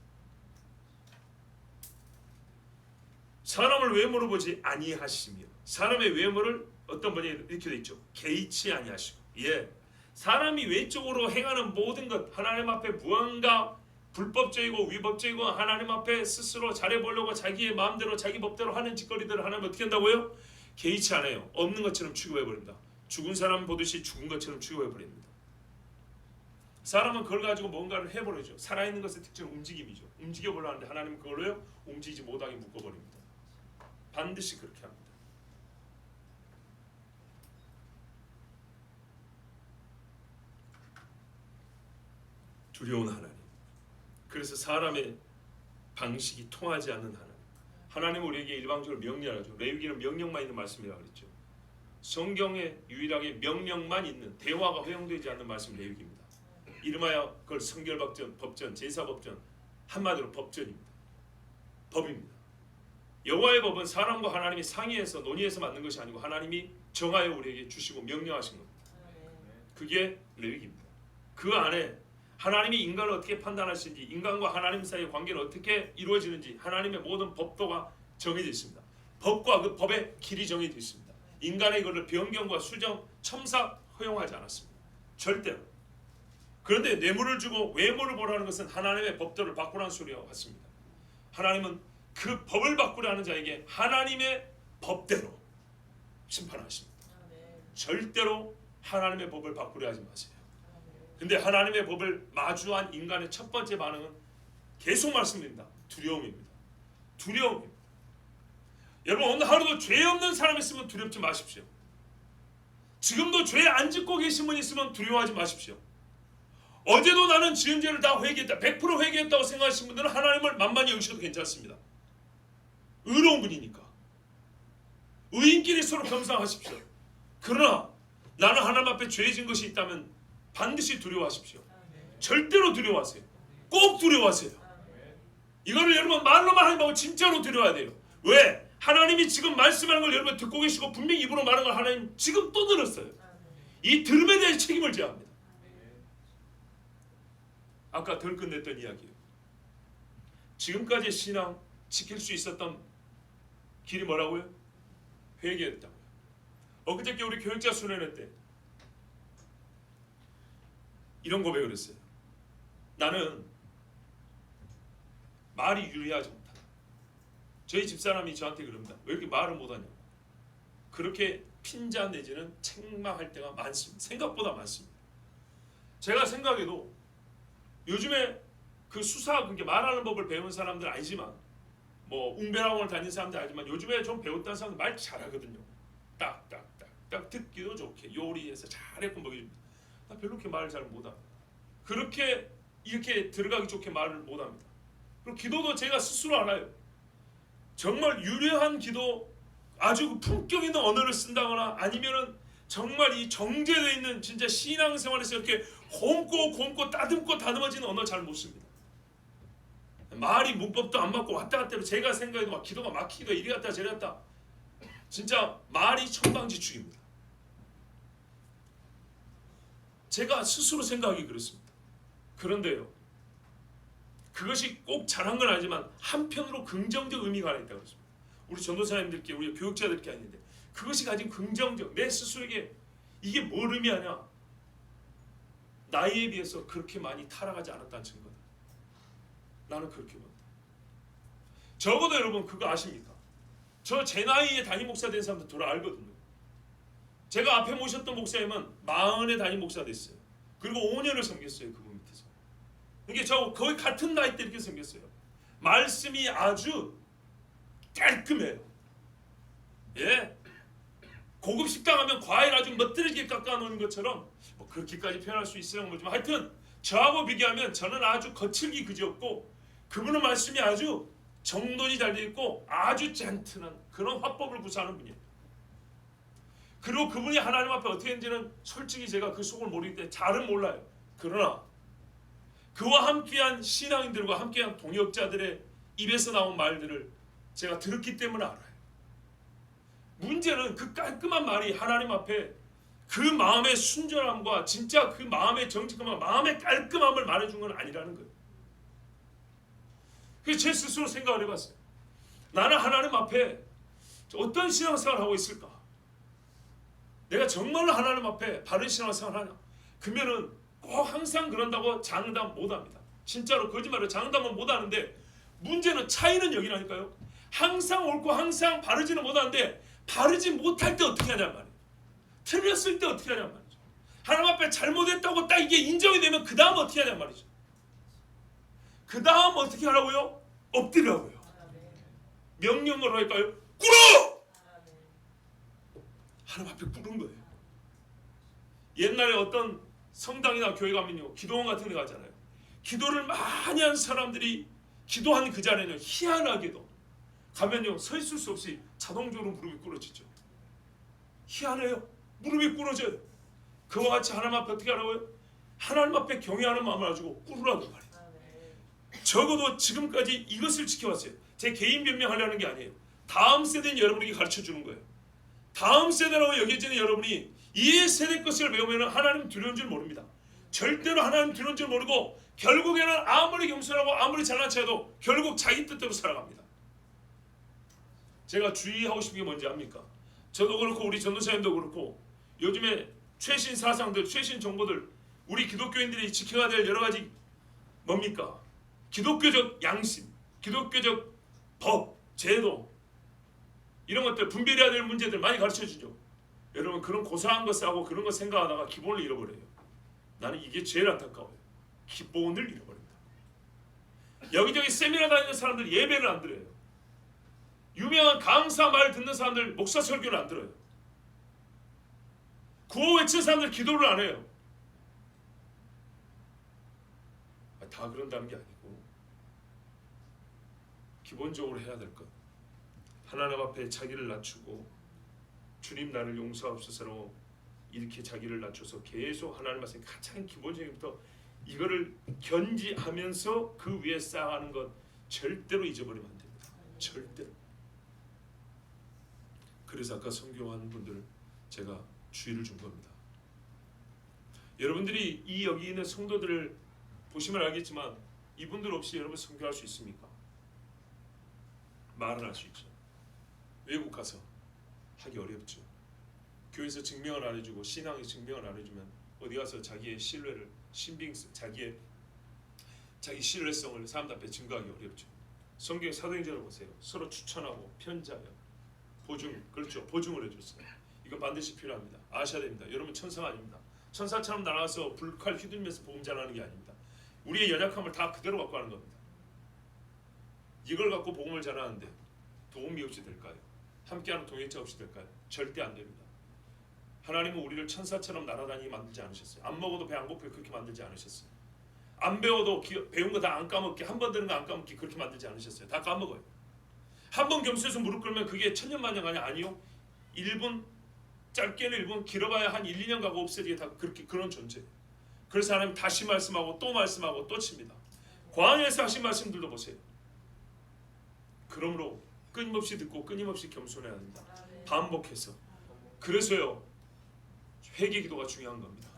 사람을 외모로 보지 아니하시며 사람의 외모를 어떤 분이 이렇게 되어 있죠. 개의치 아니하시고. 예, 사람이 외적으로 행하는 모든 것 하나님 앞에 무언가 불법적이고 위법적이고 하나님 앞에 스스로 잘해보려고 자기의 마음대로 자기 법대로 하는 짓거리들을 하나님 어떻게 한다고요? 개의치 않아요. 없는 것처럼 취급해버립니다. 죽은 사람 보듯이 죽은 것처럼 취급해버립니다. 사람은 그걸 가지고 뭔가를 해버리죠. 살아있는 것의 특징은 움직임이죠. 움직여보려 하는데 하나님은 그걸로요 움직이지 못하게 묶어버립니다. 반드시 그렇게 합니다. 두려운 하나님. 그래서 사람의 방식이 통하지 않는 하나님. 하나님은 우리에게 일방적으로 명령하죠. 레위기는 명령만 있는 말씀이라고 그랬죠. 성경에 유일하게 명령만 있는 대화가 허용되지 않는 말씀이 레위기입니다. 이름하여 그걸 성결법전, 법전, 제사법전, 한마디로 법전입니다. 법입니다. 여호와의 법은 사람과 하나님이 상의해서 논의해서 만든 것이 아니고 하나님이 정하여 우리에게 주시고 명령하신 겁니다. 그게 레위기입니다. 그 안에 하나님이 인간을 어떻게 판단하시는지, 인간과 하나님 사이의 관계는 어떻게 이루어지는지 하나님의 모든 법도가 정해져 있습니다. 법과 그 법의 길이 정해져 있습니다. 인간의 이거를 변경과 수정, 첨삭 허용하지 않았습니다. 절대로. 그런데 뇌물을 주고 외모를 보라는 것은 하나님의 법도를 바꾸라는 소리와 같습니다. 하나님은 그 법을 바꾸려는 자에게 하나님의 법대로 심판하십니다. 절대로 하나님의 법을 바꾸려 하지 마세요. 근데 하나님의 법을 마주한 인간의 첫 번째 반응은 계속 말씀드립니다. 두려움입니다. 두려움입니다. 여러분 오늘 하루도 죄 없는 사람 있으면 두렵지 마십시오. 지금도 죄 안 짓고 계신 분 있으면 두려워하지 마십시오. 어제도 나는 지은 죄를 다 회개했다, 100% 회개했다고 생각하시는 분들은 하나님을 만만히 여기셔도 괜찮습니다. 의로운 분이니까. 의인끼리 서로 겸상하십시오. 그러나 나는 하나님 앞에 죄진 것이 있다면 반드시 두려워하십시오. 절대로 두려워하세요. 꼭 두려워하세요. 이거를 여러분 말로만 하지 말고 진짜로 두려워야 돼요. 왜? 하나님이 지금 말씀하는 걸 여러분 듣고 계시고 분명히 입으로 말하는 걸 하나님 지금 또 들었어요. 이 들음에 대해 책임을 져야 합니다. 아까 덜 끝냈던 이야기예요. 지금까지 신앙 지킬 수 있었던 길이 뭐라고요? 회개했다고요. 엊그저께 우리 교육자 수련회 때 이런 고백을 했어요. 나는 말이 유리하지 못하다. 저희 집사람이 저한테 그럽니다. 왜 이렇게 말을 못하냐고. 그렇게 핀자 내지는 책망할 때가 많습니다. 생각보다 많습니다. 제가 생각해도 요즘에 그 수사 그게 말하는 법을 배운 사람들 알지만 뭐 웅변학원을 다닌 사람들 알지만 요즘에 좀 배웠다는 사람들 말 잘하거든요. 딱딱딱딱 듣기도 좋게 요리해서 잘했고 먹여줍니다. 나 별로 그렇게 말을 잘 못합니다. 그렇게 이렇게 들어가기 좋게 말을 못합니다. 그리고 기도도 제가 스스로 알아요. 정말 유려한 기도, 아주 그 품격 있는 언어를 쓴다거나 아니면은 정말 이 정제되어 있는 진짜 신앙생활에서 이렇게 곰고 따듬고 다듬어지는 언어 잘 못 씁니다. 말이 문법도 안 맞고 왔다 갔다 해도 제가 생각해도 막 기도가 막히기도 이리 갔다 저리 갔다. 진짜 말이 천방지축입니다. 제가 스스로 생각하기 그렇습니다. 그런데요, 그것이 꼭 잘한 건 아니지만 한편으로 긍정적 의미가 하나 있다고 그랬습니다. 우리 전도사님들께, 우리 교육자들께 아닌데 그것이 가진 긍정적, 내 스스로에게 이게 뭘 의미하냐? 나이에 비해서 그렇게 많이 타락하지 않았다는 증거다. 나는 그렇게 본다. 적어도 여러분 그거 아십니까? 저 제 나이에 담임 목사 된 사람들 돌아 알거든요. 제가 앞에 모셨던 목사님은 40에 담임 목사 됐어요. 그리고 5년을 섬겼어요. 그분 밑에서. 이게 저 거의 같은 나이 때 이렇게 섬겼어요. 말씀이 아주 깔끔해요. 예, 고급 식당 하면 과일 아주 멋들게 깎아 놓는 것처럼 뭐 그렇게까지 표현할 수 있어요 모르지만 하여튼 저하고 비교하면 저는 아주 거칠기 그지없고 그분은 말씀이 아주 정돈이 잘 되어 있고 아주 젠틀한 그런 화법을 구사하는 분이에요. 그리고 그분이 하나님 앞에 어떻게 했는지는 솔직히 제가 그 속을 모르기 때문에 잘은 몰라요. 그러나 그와 함께한 신앙인들과 함께한 동역자들의 입에서 나온 말들을 제가 들었기 때문에 알아요. 문제는 그 깔끔한 말이 하나님 앞에 그 마음의 순전함과 진짜 그 마음의 정직함과 마음의 깔끔함을 말해준 건 아니라는 거예요. 그래서 제 스스로 생각을 해봤어요. 나는 하나님 앞에 어떤 신앙생활을 하고 있을까? 내가 정말로 하나님 앞에 바른 신앙생활을 하냐? 그러면은 꼭 항상 그런다고 장담 못합니다. 진짜로 거짓말로 장담은 못하는데 문제는 차이는 여기라니까요. 항상 옳고 항상 바르지는 못하는데 바르지 못할 때 어떻게 하냔 말이에요. 틀렸을 때 어떻게 하냔 말이죠. 하나님 앞에 잘못했다고 딱 이게 인정이 되면 그 다음 어떻게 하냔 말이죠. 그 다음 어떻게 하라고요? 엎드리라고요. 명령으로 할까요? 꿇어! 하나님 앞에 꿇은 거예요. 옛날에 어떤 성당이나 교회 가면요, 기도원 같은 데 가잖아요. 기도를 많이 한 사람들이 기도한 그 자리는 희한하게도 가면요, 서 있을 수 없이 자동적으로 무릎이 꿇어지죠. 희한해요. 무릎이 꿇어져요. 그와 같이 하나님 앞에 어떻게 하라고요? 하나님 앞에 경외하는 마음을 가지고 꿇으라고 말해요. 적어도 지금까지 이것을 지켜왔어요. 제 개인 변명하려는 게 아니에요. 다음 세대인 여러분에게 가르쳐주는 거예요. 다음 세대라고 여겨지는 여러분이 이 세대 것을 배우면 하나님 두려운 줄 모릅니다. 절대로 하나님 두려운 줄 모르고 결국에는 아무리 겸손하고 아무리 잘난 체해도 결국 자기 뜻대로 살아갑니다. 제가 주의하고 싶은 게 뭔지 압니까? 저도 그렇고 우리 전도사님도 그렇고 요즘에 최신 사상들, 최신 정보들 우리 기독교인들이 지켜야 될 여러 가지 뭡니까? 기독교적 양심, 기독교적 법, 제도 이런 것들 분별해야 될 문제들 많이 가르쳐주죠. 여러분 그런 고상한 것을 하고 그런 거 생각하다가 기본을 잃어버려요. 나는 이게 제일 안타까워요. 기본을 잃어버립니다. 여기저기 세미나 다니는 사람들 예배를 안 들어요. 유명한 강사 말 듣는 사람들 목사 설교를 안 들어요. 구호 외치는 사람들 기도를 안 해요. 다 그런다는 게 아니고 기본적으로 해야 될 것, 하나님 앞에 자기를 낮추고 주님 나를 용서하옵소서로 이렇게 자기를 낮춰서 계속 하나님 말씀 가장 기본적인부터 이거를 견지하면서 그 위에 쌓아가는 것 절대로 잊어버리면 안 됩니다. 절대로. 그래서 아까 선교하는 분들 제가 주의를 준 겁니다. 여러분들이 이 여기 있는 성도들을 보시면 알겠지만 이분들 없이 여러분 선교할 수 있습니까? 말은 할 수 있죠. 외국 가서 하기 어렵죠. 교회에서 증명을 안 해주고 신앙의 증명을 안 해주면 어디 가서 자기의 신뢰를 자기 신뢰성을 사람들 앞에 증거하기 어렵죠. 성경 사도행전을 보세요. 서로 추천하고 편지하여 보증, 그렇죠. 보증을 해줬어요. 이거 반드시 필요합니다. 아셔야 됩니다. 여러분 천사가 아닙니다. 천사처럼 날아가서 불칼 휘둘면서 복음 전하는 게 아닙니다. 우리의 연약함을 다 그대로 갖고 하는 겁니다. 이걸 갖고 복음을 전하는데 도움이 없이 될까요? 함께하는 동역자 없이 될까요? 절대 안 됩니다. 하나님은 우리를 천사처럼 날아다니게 만들지 않으셨어요. 안 먹어도 배 안 고프게 그렇게 만들지 않으셨어요. 안 배워도 배운 거 다 안 까먹게, 한 번 들은 거 안 까먹게 그렇게 만들지 않으셨어요. 다 까먹어요. 한 번 겸수해서 무릎 꿇으면 그게 천년만년 아니요. 1분, 짧게는 1분, 길어봐야 한 1, 2년 가고 없어지게 다 그렇게 그런 존재예요. 그래서 하나님 다시 말씀하고 또 칩니다. 광야에서 하신 말씀들도 보세요. 그러므로 끊임없이 듣고 끊임없이 겸손해야 합니다. 반복해서. 그래서요 회개 기도가 중요한 겁니다.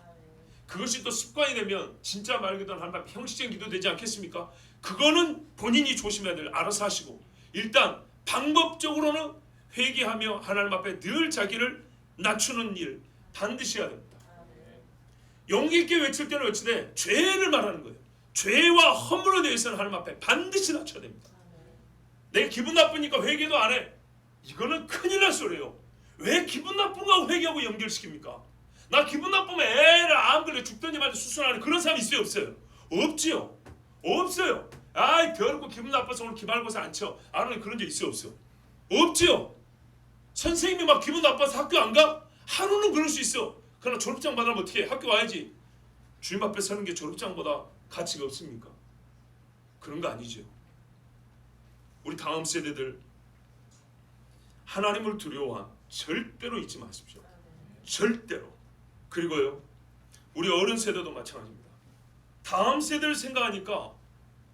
그것이 또 습관이 되면 진짜 말 그대로 하나님 앞에 형식적인 기도 되지 않겠습니까? 그거는 본인이 조심해야 될, 알아서 하시고 일단 방법적으로는 회개하며 하나님 앞에 늘 자기를 낮추는 일 반드시 해야 됩니다. 용기 있게 외칠 때는 외치되 죄를 말하는 거예요. 죄와 허물에 대해서는 하나님 앞에 반드시 낮춰야 됩니다. 내가 기분 나쁘니까 회개도 안 해. 이거는 큰일 날 소리예요. 왜 기분 나쁜 거 회개하고 연결시킵니까? 나 기분 나쁘면 에라 안 그래 죽든지 말든 수술하는 그런 사람 있어요 없어요? 없지요. 없어요. 아이 더럽고 기분 나빠서 오늘 기말고사 안 쳐. 아는 그런 적 있어요 없어? 없지요. 선생님이 막 기분 나빠서 학교 안 가? 하루는 그럴 수 있어. 그러나 졸업장 받으면 어떻게 해? 학교 와야지. 주님 앞에 서는 게 졸업장보다 가치가 없습니까? 그런 거 아니죠. 우리 다음 세대들 하나님을 두려워한 절대로 잊지 마십시오. 절대로. 그리고요 우리 어른 세대도 마찬가지입니다. 다음 세대를 생각하니까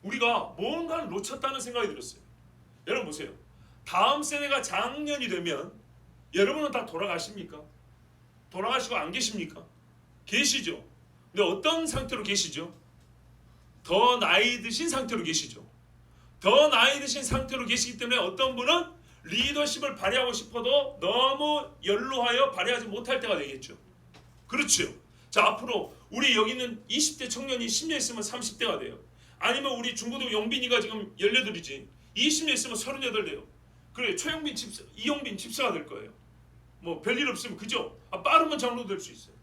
우리가 뭔가를 놓쳤다는 생각이 들었어요. 여러분 보세요. 다음 세대가 장년이 되면 여러분은 다 돌아가십니까? 돌아가시고 안 계십니까? 계시죠. 근데 어떤 상태로 계시죠? 더 나이 드신 상태로 계시죠. 더 나이 드신 상태로 계시기 때문에 어떤 분은 리더십을 발휘하고 싶어도 너무 연로하여 발휘하지 못할 때가 되겠죠. 그렇죠. 자 앞으로 우리 여기 있는 20대 청년이 10년 있으면 30대가 돼요. 아니면 우리 중고등 용빈이가 지금 18이지 20년 있으면 38 돼요. 그래 최용빈 집사, 이용빈 집사가 될 거예요. 뭐 별일 없으면 그죠? 빠르면 장로 될 수 있어요.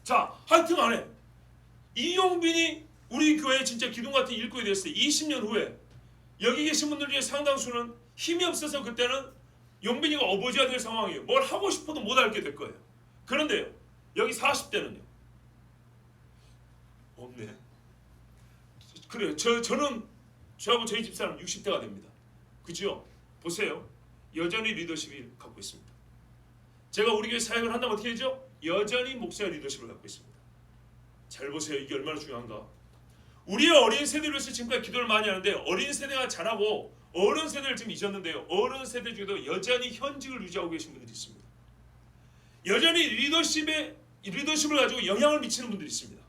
자 하여튼 간에 이용빈이 우리 교회에 진짜 기둥 같은 일꾼이 됐어요. 20년 후에 여기 계신 분들 중에 상당수는 힘이 없어서 그때는 용빈이가 어버지가 될 상황이에요. 뭘 하고 싶어도 못 하게 될 거예요. 그런데요 여기 40대는요 없네. 그래요. 저는 저하고 저희 집사람 60대가 됩니다. 그죠? 보세요. 여전히 리더십을 갖고 있습니다. 제가 우리 교회 사역을 한다면 어떻게 되죠? 여전히 목사의 리더십을 갖고 있습니다. 잘 보세요. 이게 얼마나 중요한가. 우리의 어린 세대를 위해서 지금까지 기도를 많이 하는데 어린 세대가 잘하고 어른 세대를 지금 잊었는데요. 어른 세대 중에도 여전히 현직을 유지하고 계신 분들이 있습니다. 여전히 리더십을 가지고 영향을 미치는 분들이 있습니다.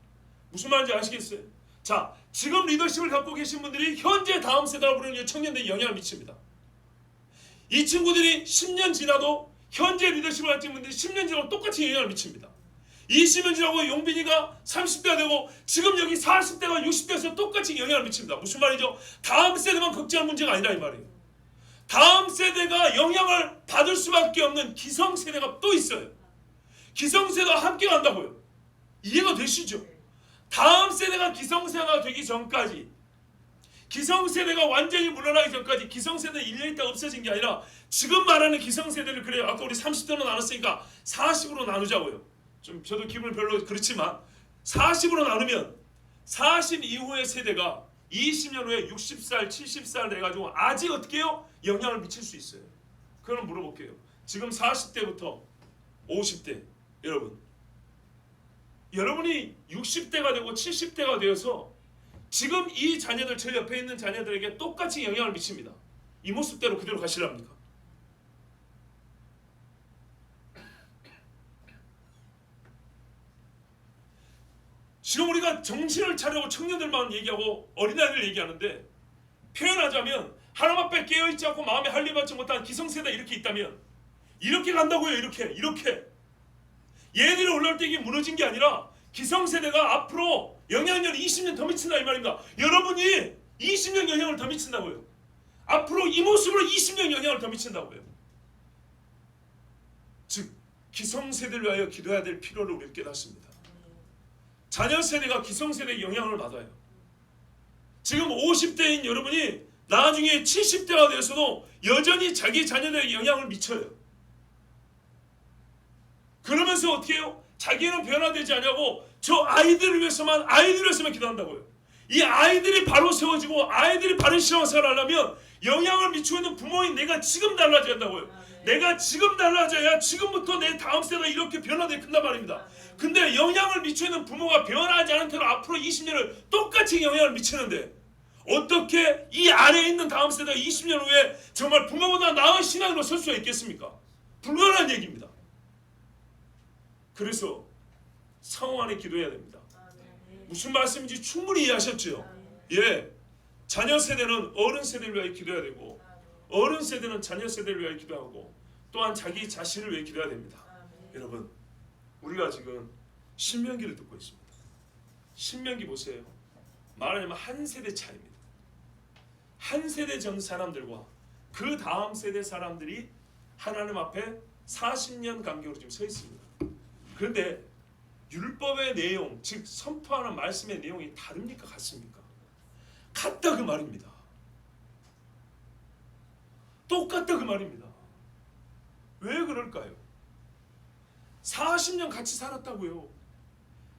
무슨 말인지 아시겠어요? 자, 지금 리더십을 갖고 계신 분들이 현재 다음 세대라고 부르는 청년들이 영향을 미칩니다. 이 친구들이 10년 지나도 현재 리더십을 가진 분들이 10년 지나도 똑같이 영향을 미칩니다. 20년 지나고 용빈이가 30대가 되고 지금 여기 40대가 60대에서 똑같이 영향을 미칩니다. 무슨 말이죠? 다음 세대만 걱정할 문제가 아니라 이 말이에요. 다음 세대가 영향을 받을 수밖에 없는 기성세대가 또 있어요. 기성세대가 함께 간다고요. 이해가 되시죠? 다음 세대가 기성세대가 되기 전까지 기성세대가 완전히 물러나기 전까지 기성세대 1년 있다가 없어진 게 아니라 지금 말하는 기성세대를 그래요. 아까 우리 30대로 나눴으니까 40으로 나누자고요. 좀 저도 기분이 별로 그렇지만 40으로 나누면 40 이후의 세대가 20년 후에 60살, 70살 돼가지고 아직 어떻게 해요? 영향을 미칠 수 있어요. 그럼 물어볼게요. 지금 40대부터 50대 여러분이 60대가 되고 70대가 되어서 지금 이 자녀들, 저 옆에 있는 자녀들에게 똑같이 영향을 미칩니다. 이 모습대로 그대로 가시랍니까? 지금 우리가 정신을 차리고 청년들만 얘기하고 어린아이들 얘기하는데, 표현하자면 하나님 앞에 깨어있지 않고 마음에 할례받지 못한 기성세대 이렇게 있다면 이렇게 간다고요. 이렇게 얘들이 올라올 때 이게 무너진 게 아니라 기성세대가 앞으로 영향력이 20년 더 미친다 이 말입니다. 여러분이 20년 영향을 더 미친다고요. 앞으로 이 모습으로 20년 영향을 더 미친다고요. 즉 기성세대를 위하여 기도해야 될 필요를 우리가 깨닫습니다. 자녀세대가 기성세대의 영향을 받아요. 지금 50대인 여러분이 나중에 70대가 되어서도 여전히 자기 자녀들에게 영향을 미쳐요. 그러면서 어떻게 해요? 자기는 변화되지 않냐고 저 아이들을 위해서만 기도한다고요. 이 아이들이 바로 세워지고 아이들이 바른 신앙생활을 하려면 영향을 미치고 있는 부모인 내가 지금 달라져야 한다고요. 내가 지금 달라져야 지금부터 내 다음 세대가 이렇게 변화되게 큰단 말입니다. 근데 영향을 미치고 있는 부모가 변화하지 않은 채로 앞으로 20년을 똑같이 영향을 미치는데 어떻게 이 아래에 있는 다음 세대가 20년 후에 정말 부모보다 나은 신앙으로 설 수가 있겠습니까? 불가능한 얘기입니다. 그래서 상호 안에 기도해야 됩니다. 무슨 말씀인지 충분히 이해하셨죠? 예, 자녀 세대는 어른 세대를 위하여 기도해야 되고 어른 세대는 자녀 세대를 위하여 기도하고 또한 자기 자신을 위해 기도해야 됩니다. 여러분, 우리가 지금 신명기를 듣고 있습니다. 신명기 보세요. 말하자면 한 세대 차이입니다. 한 세대 전 사람들과 그 다음 세대 사람들이 하나님 앞에 40년 간격으로 지금 서 있습니다. 그런데 율법의 내용, 즉 선포하는 말씀의 내용이 다릅니까? 같습니까? 같다 그 말입니다. 똑같다 그 말입니다. 왜 그럴까요? 40년 같이 살았다고요.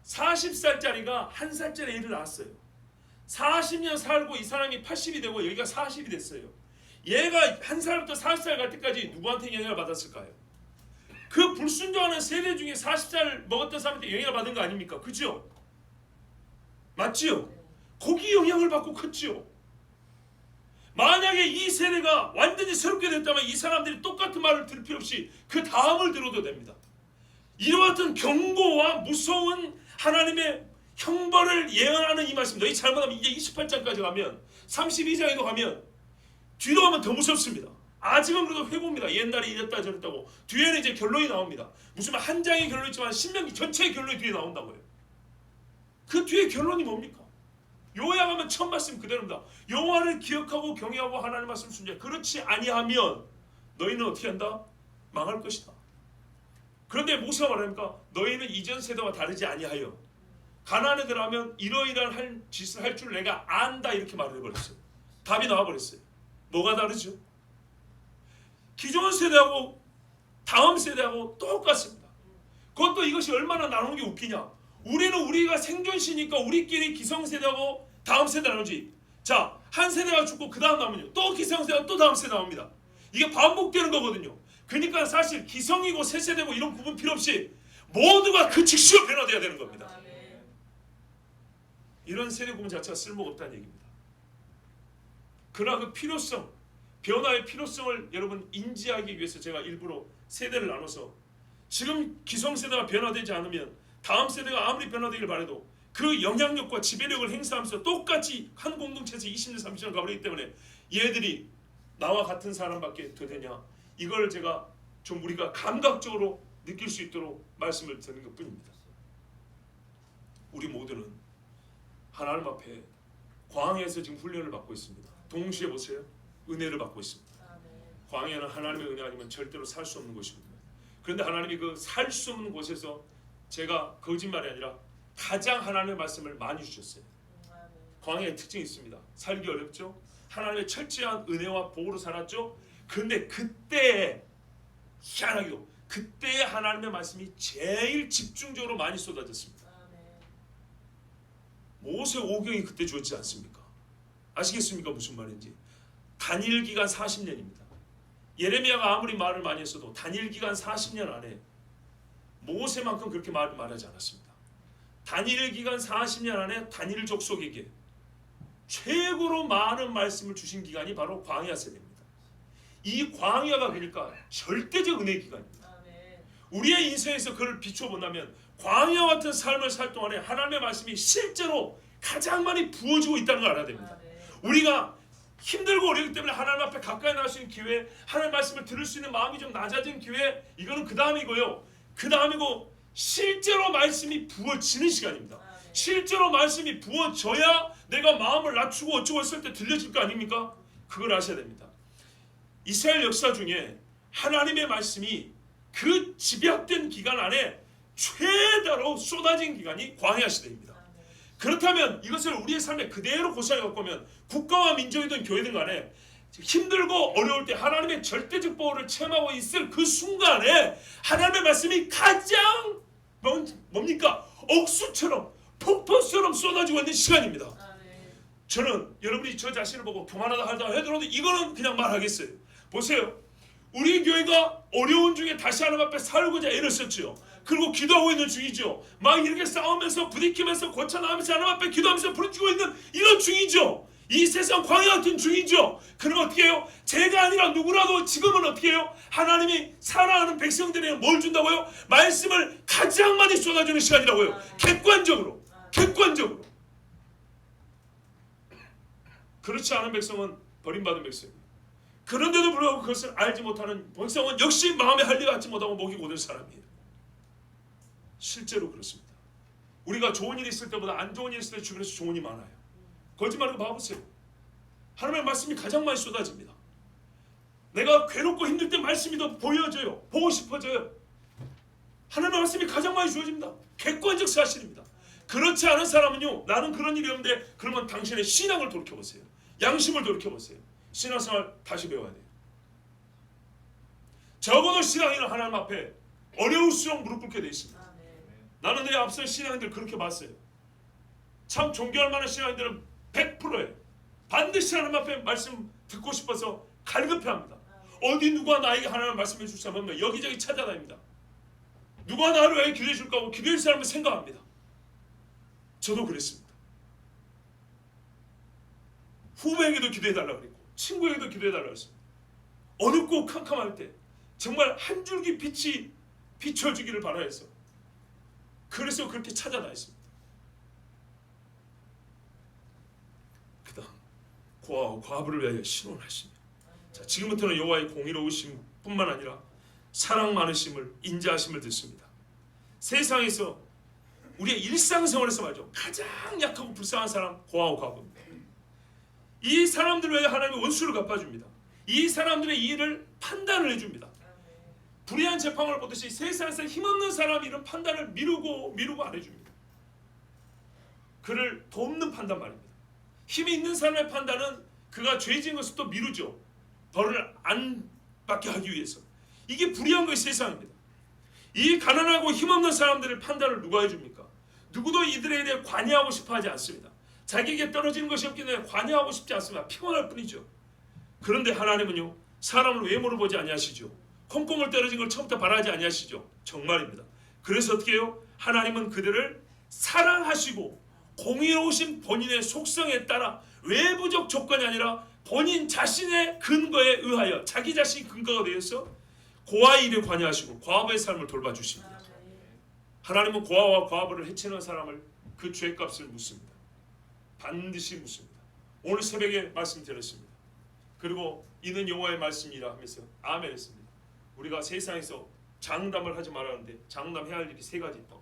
40살짜리가 1살짜리 애를 낳았어요. 40년 살고 이 사람이 80이 되고 여기가 40이 됐어요. 얘가 1살부터 40살 갈 때까지 누구한테 영향을 받았을까요? 그 불순종하는 세대 중에 40살 먹었던 사람한테 영향을 받은 거 아닙니까? 그죠? 맞지요? 거기 영향을 받고 컸지요. 만약에 이 세대가 완전히 새롭게 됐다면 이 사람들이 똑같은 말을 들을 필요 없이 그 다음을 들어도 됩니다. 이와 같은 경고와 무서운 하나님의 형벌을 예언하는 이 말씀, 너희 잘못하면 이제 28장까지 가면 32장에도 가면 뒤로 가면 더 무섭습니다. 아직은 그래도 회고입니다. 옛날에 이랬다 저랬다고. 뒤에는 이제 결론이 나옵니다. 무슨 한 장의 결론이 있지만 신명기 전체의 결론이 뒤에 나온다고요. 그 뒤에 결론이 뭡니까? 요약하면 첫 말씀 그대로입니다. 여호와를 기억하고 경외하고 하나님 말씀 순종해. 그렇지 아니하면 너희는 어떻게 한다? 망할 것이다. 그런데 모세가 말합니까? 너희는 이전 세대와 다르지 아니하여 가나안에 들어가면 이러이러한 할 짓을 할 줄 내가 안다 이렇게 말을 해버렸어요. 답이 나와버렸어요. 뭐가 다르죠? 기존 세대하고 다음 세대하고 똑같습니다. 그것도 이것이 얼마나 나누는 게 웃기냐? 우리는 우리가 생존시니까 우리끼리 기성세대하고 다음 세대 나누지. 자, 한 세대가 죽고 그 다음 나오면요 또 기성세대가 또 다음 세대 나옵니다. 이게 반복되는 거거든요. 그러니까 사실 기성이고 새 세대고 이런 구분 필요 없이 모두가 그 즉시로 변화돼야 되는 겁니다. 이런 세대 구분 자체가 쓸모가 없다는 얘기입니다. 그러나 그 필요성, 변화의 필요성을 여러분 인지하기 위해서 제가 일부러 세대를 나눠서 지금 기성세대가 변화되지 않으면 다음 세대가 아무리 변화되길 바라도 그 영향력과 지배력을 행사하면서 똑같이 한 공동체에서 20년 30년 가버리기 때문에 얘들이 나와 같은 사람밖에 더 되냐, 이걸 제가 좀 우리가 감각적으로 느낄 수 있도록 말씀을 드리는 것뿐입니다. 우리 모두는 하나님 앞에 광야에서 지금 훈련을 받고 있습니다. 동시에 보세요, 은혜를 받고 있습니다. 광야는 하나님의 은혜 아니면 절대로 살 수 없는 곳이거든요. 그런데 하나님이 그 살 수 없는 곳에서 제가 거짓말이 아니라 가장 하나님의 말씀을 많이 주셨어요. 광야의 특징이 있습니다. 살기 어렵죠. 하나님의 철저한 은혜와 복으로 살았죠. 그런데 그때 희한하게도 그때 하나님의 말씀이 제일 집중적으로 많이 쏟아졌습니다. 모세 오경이 그때 주었지 않습니까? 아시겠습니까? 무슨 말인지. 단일 기간 40년입니다. 예레미야가 아무리 말을 많이 했어도 단일 기간 40년 안에 모세만큼 그렇게 말하지 않았습니다. 단일 기간 40년 안에 단일 족속에게 최고로 많은 말씀을 주신 기간이 바로 광야 세대입니다. 이 광야가 그러니까 절대적 은혜 기간입니다. 우리의 인생에서 그를 비춰본다면 광야 같은 삶을 살 동안에 하나님의 말씀이 실제로 가장 많이 부어지고 있다는 걸 알아야 됩니다. 우리가 힘들고 어렵기 때문에 하나님 앞에 가까이 나갈 수 있는 기회, 하나님 말씀을 들을 수 있는 마음이 좀 낮아진 기회, 이거는 그 다음이고요. 그 다음이고 실제로 말씀이 부어지는 시간입니다. 실제로 말씀이 부어져야 내가 마음을 낮추고 어쩌고 했을 때 들려질 거 아닙니까? 그걸 아셔야 됩니다. 이스라엘 역사 중에 하나님의 말씀이 그 집약된 기간 안에 최다로 쏟아진 기간이 광야 시대입니다. 그렇다면 이것을 우리의 삶에 그대로 고사해 갖고 오면 국가와 민족이든 교회든 간에 힘들고 어려울 때 하나님의 절대적 보호를 체험하고 있을 그 순간에 하나님의 말씀이 가장 뭡니까? 억수처럼 폭포처럼 쏟아지고 있는 시간입니다. 저는 여러분이 저 자신을 보고 교만하다 하더라도 이거는 그냥 말하겠어요. 보세요. 우리 교회가 어려운 중에 다시 하나님 앞에 살고자 애를 썼죠. 그리고 기도하고 있는 중이죠. 막 이렇게 싸우면서 부딪히면서 고쳐나가면서 하나님 앞에 기도하면서 부르짖고 있는 이런 중이죠. 이 세상 광야 같은 중이죠. 그럼 어떻게 해요? 제가 아니라 누구라도 지금은 어떻게 해요? 하나님이 사랑하는 백성들에게 뭘 준다고요? 말씀을 가장 많이 쏟아주는 시간이라고요. 객관적으로. 그렇지 않은 백성은 버림받은 백성입니다. 그런데도 불구하고 그것을 알지 못하는 백성은 역시 마음에 할례 갖지 못하고 목이 고된 사람이에요. 실제로 그렇습니다. 우리가 좋은 일이 있을 때보다 안 좋은 일이 있을 때 주변에서 좋은 일이 많아요. 거짓말하고 봐보세요. 하나님의 말씀이 가장 많이 쏟아집니다. 내가 괴롭고 힘들 때 말씀이 더 보여져요. 보고 싶어져요. 하나님의 말씀이 가장 많이 주어집니다. 객관적 사실입니다. 그렇지 않은 사람은요, 나는 그런 일이 없는데, 그러면 당신의 신앙을 돌이켜보세요. 양심을 돌이켜보세요. 신앙생활 다시 배워야 돼요. 적어도 신앙인은 하나님 앞에 어려울수록 무릎 꿇게 되어 있습니다. 나는 내 앞선 신앙인들 그렇게 봤어요. 참 존경할 만한 신앙인들은 100%예요. 반드시 하나님 앞에 말씀 듣고 싶어서 갈급해합니다. 어디 누가 나에게 하나님 말씀해 줄 사람 없나 여기저기 찾아다닙니다. 누가 나를 왜 기도해 줄까 하고 기도할 사람을 생각합니다. 저도 그랬습니다. 후배에게도 기도해달라고 그랬고 친구에게도 해달라고 했습니다. 어둡고 캄캄할 때 정말 한 줄기 빛이 비춰주기를 바라해서 그래서 그렇게 찾아다녔습니다. 그 다음 고아와 과부를 위하여 신원하시며, 자, 지금부터는 여호와의 공의로우심 뿐만 아니라 사랑 많으심을 인자하심을 듣습니다. 세상에서 우리의 일상생활에서 말이죠, 가장 약하고 불쌍한 사람 고아와 과부입니다. 이 사람들을 위해 하나님이 원수를 갚아줍니다. 이 사람들의 일을 판단을 해줍니다. 불의한 재판을 보듯이 세상에서 힘없는 사람이 이런 판단을 미루고 안 해줍니다. 그를 돕는 판단 말입니다. 힘이 있는 사람의 판단은 그가 죄 지은 것을 또 미루죠. 벌을 안 받게 하기 위해서. 이게 불의한 것이 세상입니다. 이 가난하고 힘없는 사람들의 판단을 누가 해줍니까? 누구도 이들에 대해 관여하고 싶어 하지 않습니다. 자기에게 떨어지는 것이 없기 때문에 관여하고 싶지 않습니다. 피곤할 뿐이죠. 그런데 하나님은요, 사람을 외모를 보지 아니하시죠. 콩콩을 떨어진 걸 처음부터 바라지 아니하시죠. 정말입니다. 그래서 어떻게 해요? 하나님은 그들을 사랑하시고 공의로우신 본인의 속성에 따라 외부적 조건이 아니라 본인 자신의 근거에 의하여 자기 자신이 근거가 되어서 고아의 일에 관여하시고 과부의 삶을 돌봐주십니다. 하나님은 고아와 과부를 해치는 사람을 그 죄값을 묻습니다. 반드시 묻습니다. 오늘 새벽에 말씀드렸습니다. 그리고 이는 여호와의 말씀이라 하면서 아멘 했습니다. 우리가 세상에서 장담을 하지 말았는데 장담해야 할 일이 세 가지 있다.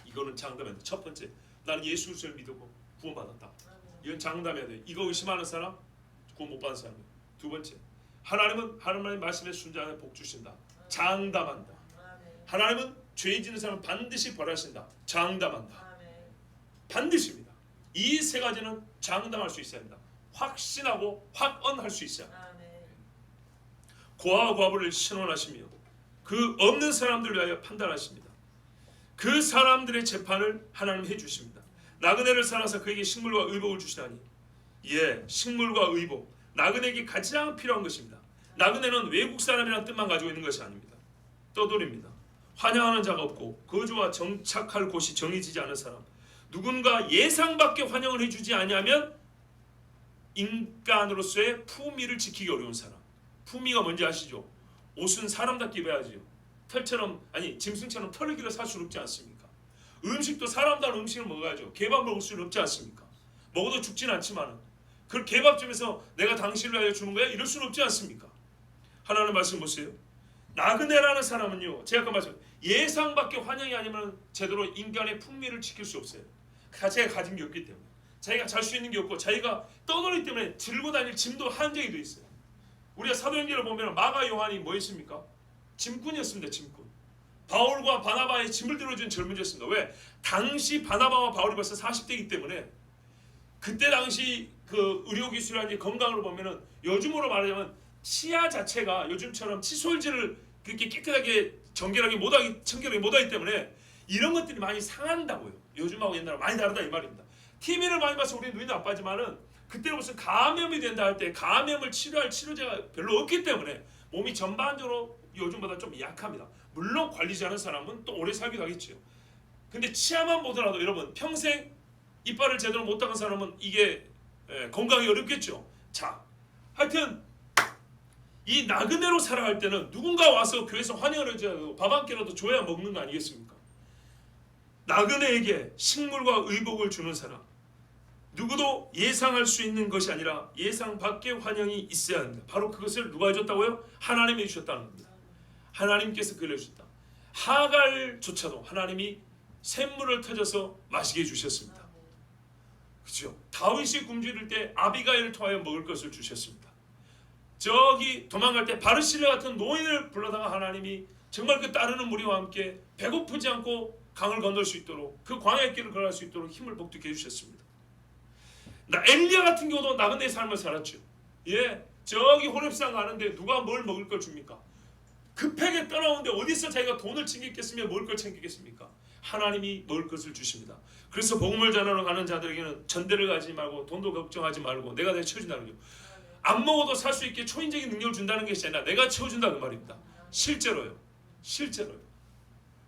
이거는 장담해야 돼. 첫 번째, 나는 예수 그리스도를 믿고 구원받았다. 이건 장담해야 돼. 이거 의심하는 사람 구원 못 받은 사람이에요. 두 번째, 하나님은 하나님의 말씀에 순종하여 복 주신다. 장담한다. 하나님은 죄 짓는 사람은 반드시 벌하신다. 장담한다. 반드시입니다. 이 세 가지는 장담할 수 있어야 합니다. 확신하고 확언할 수 있어야 합니다. 고아와 과부를 신원하시며 그 없는 사람들을 위하여 판단하십니다. 그 사람들의 재판을 하나님 해주십니다. 나그네를 사랑하사 그에게 식물과 의복을 주시다니. 예, 식물과 의복. 나그네에게 가장 필요한 것입니다. 나그네는 외국 사람이라는 뜻만 가지고 있는 것이 아닙니다. 떠돌입니다. 환영하는 자가 없고 거주와 정착할 곳이 정해지지 않은 사람. 누군가 예상 밖의 환영을 해주지 아니하면 인간으로서의 품위를 지키기 어려운 사람. 품위가 뭔지 아시죠? 옷은 사람답게 입어야지요. 털처럼 아니 짐승처럼 털을 길어 살 수는 없지 않습니까? 음식도 사람다운 음식을 먹어야죠. 개밥 먹을 수는 없지 않습니까? 먹어도 죽진 않지만은 그 개밥집에서 내가 당신을 알려 주는 거야 이럴 수는 없지 않습니까? 하나님 말씀 보세요. 나그네라는 사람은요, 제가 아까 말씀 예상 밖의 환영이 아니면 제대로 인간의 품위를 지킬 수 없어요. 자기가 가진 게 없기 때문에, 자기가 잘 수 있는 게 없고 자기가 떠돌이기 때문에 들고 다닐 짐도 한정이 돼 있어요. 우리가 사도행전을 보면 마가 요한이 뭐였습니까? 짐꾼이었습니다. 짐꾼. 바울과 바나바의 짐을 들어준 젊은이였습니다. 왜? 당시 바나바와 바울이 벌써 40대이기 때문에 그때 당시 그 의료기술이라든지 건강으로 보면은 요즘으로 말하자면 치아 자체가 요즘처럼 칫솔질을 그렇게 깨끗하게 정결하게 못하기 때문에 이런 것들이 많이 상한다고요. 요즘하고 옛날하고 많이 다르다 이 말입니다. TV를 많이 봐서 우리 눈이 나빠지만은 그때는 무슨 감염이 된다 할 때 감염을 치료할 치료제가 별로 없기 때문에 몸이 전반적으로 요즘보다 좀 약합니다. 물론 관리 잘하는 사람은 또 오래 살기도 하겠죠. 근데 치아만 보더라도 여러분 평생 이빨을 제대로 못 닦은 사람은 이게 건강이 어렵겠죠. 자, 하여튼 이 나그네로 살아갈 때는 누군가 와서 교회에서 환영을 해줘야 밥 한 끼라도 줘야 먹는 거 아니겠습니까? 나그네에게 식물과 의복을 주는 사람, 누구도 예상할 수 있는 것이 아니라 예상 밖의 환영이 있어야 합니다. 바로 그것을 누가 해줬다고요? 하나님이 주셨다는 겁니다. 하나님께서 그걸 해주셨다. 하갈조차도 하나님이 샘물을 터져서 마시게 해주셨습니다. 그렇죠? 다윗이 굶주릴 때 아비가일을 통하여 먹을 것을 주셨습니다. 저기 도망갈 때 바르실레 같은 노인을 불러다가 하나님이 정말 그 따르는 무리와 함께 배고프지 않고 강을 건널 수 있도록 그 광야의 길을 걸어갈 수 있도록 힘을 복돋게 해주셨습니다. 엘리야 같은 경우도 나그네의 삶을 살았죠. 예, 저기 호렙산 가는데 누가 뭘 먹을 걸 줍니까? 급하게 떠나오는데 어디서 자기가 돈을 챙겼겠으며 먹을 걸 챙기겠습니까? 하나님이 먹을 것을 주십니다. 그래서 복음을 전하러 가는 자들에게는 전대를 가지 말고 돈도 걱정하지 말고 내가 채워준다는 거죠. 안 먹어도 살 수 있게 초인적인 능력을 준다는 것이 아니라 내가 채워준다 그 말입니다. 실제로요. 실제로요.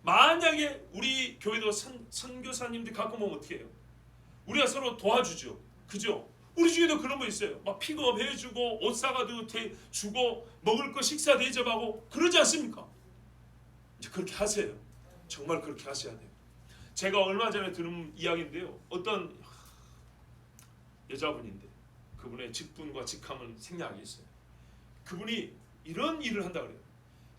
만약에 우리 교회도 선교사님들 갖고 오면 어떻게 해요? 우리가 서로 도와주죠. 그죠? 우리 중에도 그런 거 있어요. 막 픽업 해주고 옷 사가도 주고 먹을 거 식사 대접하고 그러지 않습니까? 이제 그렇게 하세요. 정말 그렇게 하셔야 돼요. 제가 얼마 전에 들은 이야기인데요. 어떤 여자분인데 그분의 직분과 직함을 생략하겠어요. 그분이 이런 일을 한다 그래요.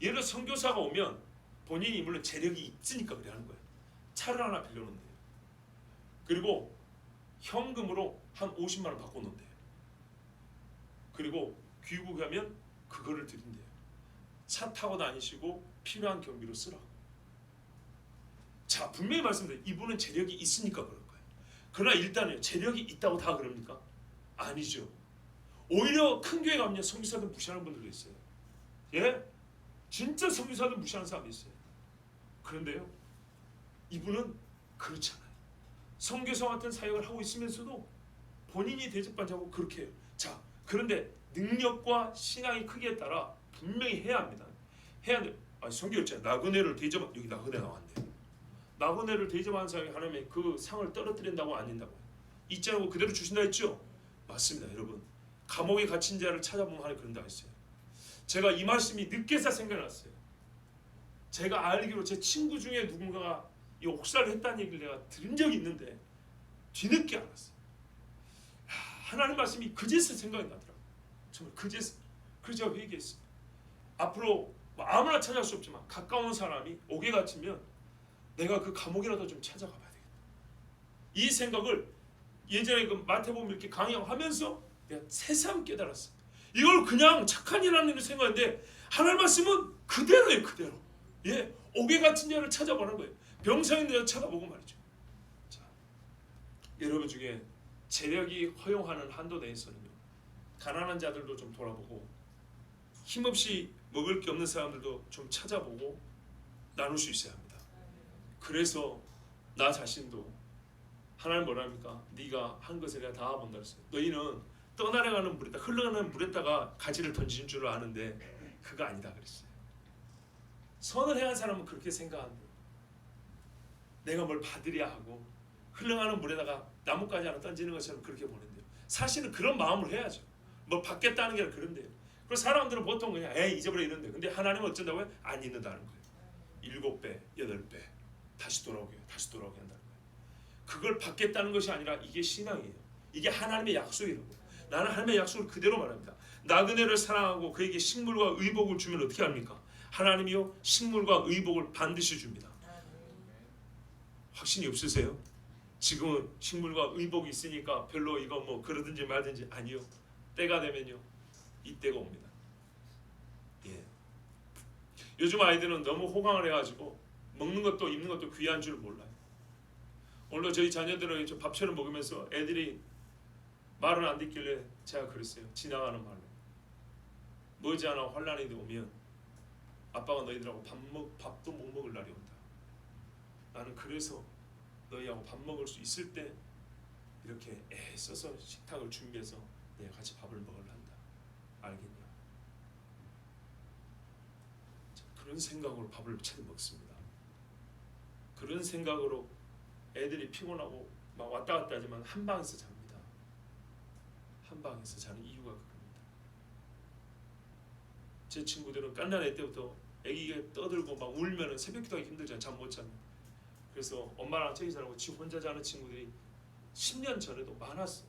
예를 들어 선교사가 오면 본인이 물론 재력이 있으니까 그래 하는 거예요. 차를 하나 빌려놓는데요. 그리고 현금으로 한 50만 원 바꿔놓는데요. 그리고 귀국하면 그거를 드린대요. 차 타고 다니시고 필요한 경비로 쓰라고. 자, 분명히 말씀드려요. 이분은 재력이 있으니까 그런 거예요. 그러나 일단은 재력이 있다고 다 그럽니까? 아니죠. 오히려 큰 교회 가면 선교사들 무시하는 분들도 있어요. 예? 진짜 선교사들 무시하는 사람이 있어요. 그런데요, 이분은 그렇지 않아요. 선교사 같은 사역을 하고 있으면서도 본인이 대접받자고 그렇게 해요. 자, 그런데 능력과 신앙의 크기에 따라 분명히 해야 합니다. 해야 돼. 선교였잖아요. 나그네를 대접, 여기 나그네 나왔네요. 나그네를 대접하는 사람이 하나님의 그 상을 떨어뜨린다고 안 된다고요. 잊지 않고 그대로 주신다 했죠? 맞습니다, 여러분. 감옥에 갇힌 자를 찾아보면 하나님 그런다 했어요. 제가 이 말씀이 늦게서 생각났어요. 제가 알기로 제 친구 중에 누군가가 이 옥살을 했다는 얘기를 내가 들은 적이 있는데 뒤늦게 알았어요. 하나님 말씀이 그제서 생각이 나더라고요. 정말 그제서. 그래서 제가 회개했어요. 앞으로 아무나 찾아갈 수 없지만 가까운 사람이 옥에 갇히면 내가 그 감옥이라도 좀 찾아가 봐야 되겠다. 이 생각을 예전에 그 마태복음 이렇게 강의하면서 내가 새삼 깨달았어요. 이걸 그냥 착한 일하는 생각인데 하나님 말씀은 그대로예요. 그대로. 예, 옥에 갇힌 자를 찾아보는 거예요. 병상인 자를 찾아보고 말이죠. 자, 여러분 중에 재력이 허용하는 한도 내에서는요, 가난한 자들도 좀 돌아보고 힘없이 먹을 게 없는 사람들도 좀 찾아보고 나눌 수 있어야 합니다. 그래서 나 자신도 하나님 뭐랍니까? 네가 한 것을 내가 다 본다 그랬어요. 너희는 떠나려가는 물에다 흘러가는 물에다가 가지를 던진 줄 아는데 그거 아니다 그랬어요. 선을 행한 사람은 그렇게 생각한대요. 내가 뭘 받으려 하고 흘러가는 물에다가 나뭇가지 하나 던지는 것처럼 그렇게 보낸대요. 사실은 그런 마음을 해야죠. 뭘 받겠다는 게 아니라 그런데요. 그래서 사람들은 보통 그냥 잊어버려 이런데, 근데 하나님은 어쩐다고요? 안 잊는다는 거예요. 7배, 8배 다시 돌아오게 한다는 거예요. 그걸 받겠다는 것이 아니라 이게 신앙이에요. 이게 하나님의 약속이라고요. 나는 하나님의 약속을 그대로 말합니다. 나그네를 사랑하고 그에게 식물과 의복을 주면 어떻게 합니까? 하나님이요 식물과 의복을 반드시 줍니다. 확신이 없으세요? 지금은 식물과 의복이 있으니까 별로 이거 뭐 그러든지 말든지, 아니요. 때가 되면요 이때가 옵니다. 예. 요즘 아이들은 너무 호강을 해가지고 먹는 것도 입는 것도 귀한 줄 몰라요. 오늘 저희 자녀들은 밥처럼 먹으면서 애들이 말을 안 듣길래 제가 그랬어요. 지나가는 말로 머지않아 환란이 오면 아빠가 너희들하고 밥도 못 먹을 날이 온다. 나는 그래서 너희하고 밥 먹을 수 있을 때 이렇게 애써서 식탁을 준비해서 내가 같이 밥을 먹으려 한다. 알겠냐? 그런 생각으로 밥을 채 먹습니다. 그런 생각으로 애들이 피곤하고 막 왔다 갔다 하지만 한 방에서 잡니다. 한 방에서 자는 이유가 그겁니다. 제 친구들은 갓난애 때부터 아기가 떠들고 막 울면은 새벽 기도하기 힘들잖아요. 잠 못 자면. 그래서 엄마랑 저기 자라고 지 혼자 자는 친구들이 10년 전에도 많았어요.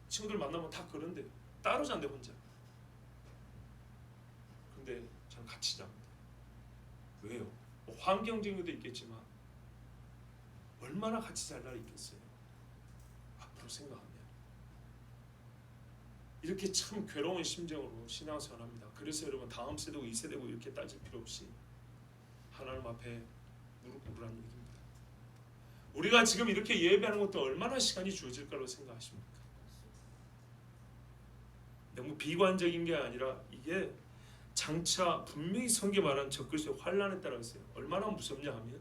친구들 만나면 다 그런데요. 따로 잔대 혼자. 근데 저는 같이 잡니다. 왜요? 뭐 환경적인 것도 있겠지만 얼마나 같이 잘 날이 있겠어요. 앞으로 생각하면 이렇게 참 괴로운 심정으로 신앙생활합니다. 그래서 여러분 다음 세대고 이 세대고 이렇게 따질 필요 없이 하나님 앞에 무릎 꿇으라는 얘기입니다. 우리가 지금 이렇게 예배하는 것도 얼마나 시간이 주어질 거라고 생각하십니까? 너무 비관적인 게 아니라 이게 장차 분명히 성경에 말한 적그리스도의 환난에 따라 있어요. 얼마나 무섭냐 하면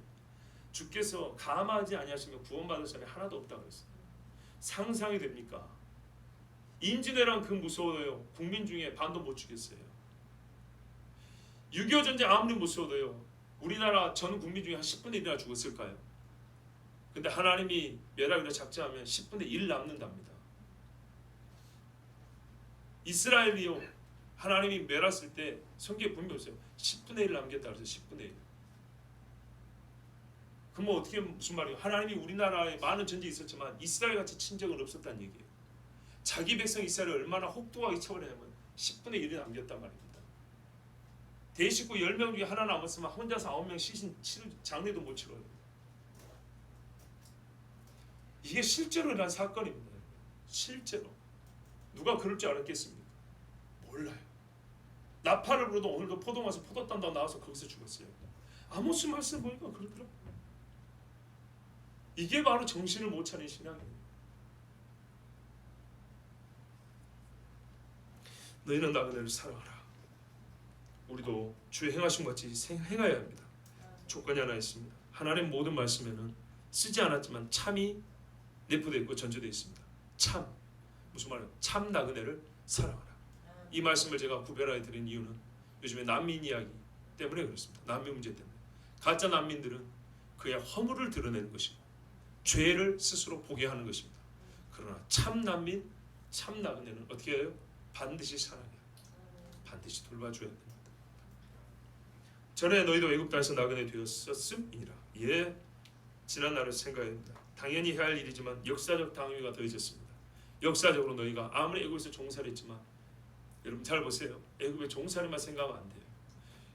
주께서 감하지 아니하시면 구원받을 사람이 하나도 없다고 했어요. 상상이 됩니까? 임진왜란 그 무서워도요 국민 중에 반도 못 죽였어요. 6.25 전쟁 아무리 무서워도요 우리나라 전 국민 중에 한 10분의 1이나 죽었을까요? 근데 하나님이 멸하기로 작정하면 10분의 1 남는답니다. 이스라엘이요 하나님이 멸했을 때 성경에 분명히 있어요. 10분의 1 남겼다 그래서 10분의 1. 그럼 어떻게 무슨 말이에요? 하나님이 우리나라에 많은 전쟁이 있었지만 이스라엘 같이 친적은 없었다는 얘기예요. 자기 백성 이스라엘을 얼마나 혹독하게 처벌했냐면 10분의 1이 남겼단 말입니다. 대식구 10명 중에 하나 남았으면 혼자서 9명 시신 장례도 못 치러요. 이게 실제로 일어난 사건입니다. 실제로. 누가 그럴 줄 알았겠습니까? 몰라요. 나팔을 불어도 오늘도 포도마에서 포도 딴다고 나와서 거기서 죽었어요. 아모스 말씀 보니까 그렇더라고요. 이게 바로 정신을 못 차린 신앙이에요. 너희는 나그네를 사랑하라. 우리도 주의 행하신 것 같이 행해야 합니다. 조건이 하나 있습니다. 하나님 모든 말씀에는 쓰지 않았지만 참이 내포되어 있고 전제되어 있습니다. 참, 무슨 말이에요? 참 나그네를 사랑하라. 이 말씀을 제가 구별하여 드린 이유는 요즘에 난민 이야기 때문에 그렇습니다. 난민 문제 때문에. 가짜 난민들은 그의 허물을 드러내는 것이고 죄를 스스로 보게 하는 것입니다. 그러나 참 난민, 참 나그네는 어떻게 해요? 반드시 사랑해요. 반드시 돌봐줘야 됩니다. 전에 너희도 애굽 땅에서 나그네 되었었음이니라. 예, 지난 날을 생각해야 됩니다. 당연히 해야 할 일이지만 역사적 당위가 더해졌습니다. 역사적으로 너희가 아무리 애굽에서 종살이 했지만 여러분 잘 보세요. 애굽의 종살이만 생각하면 안 돼요.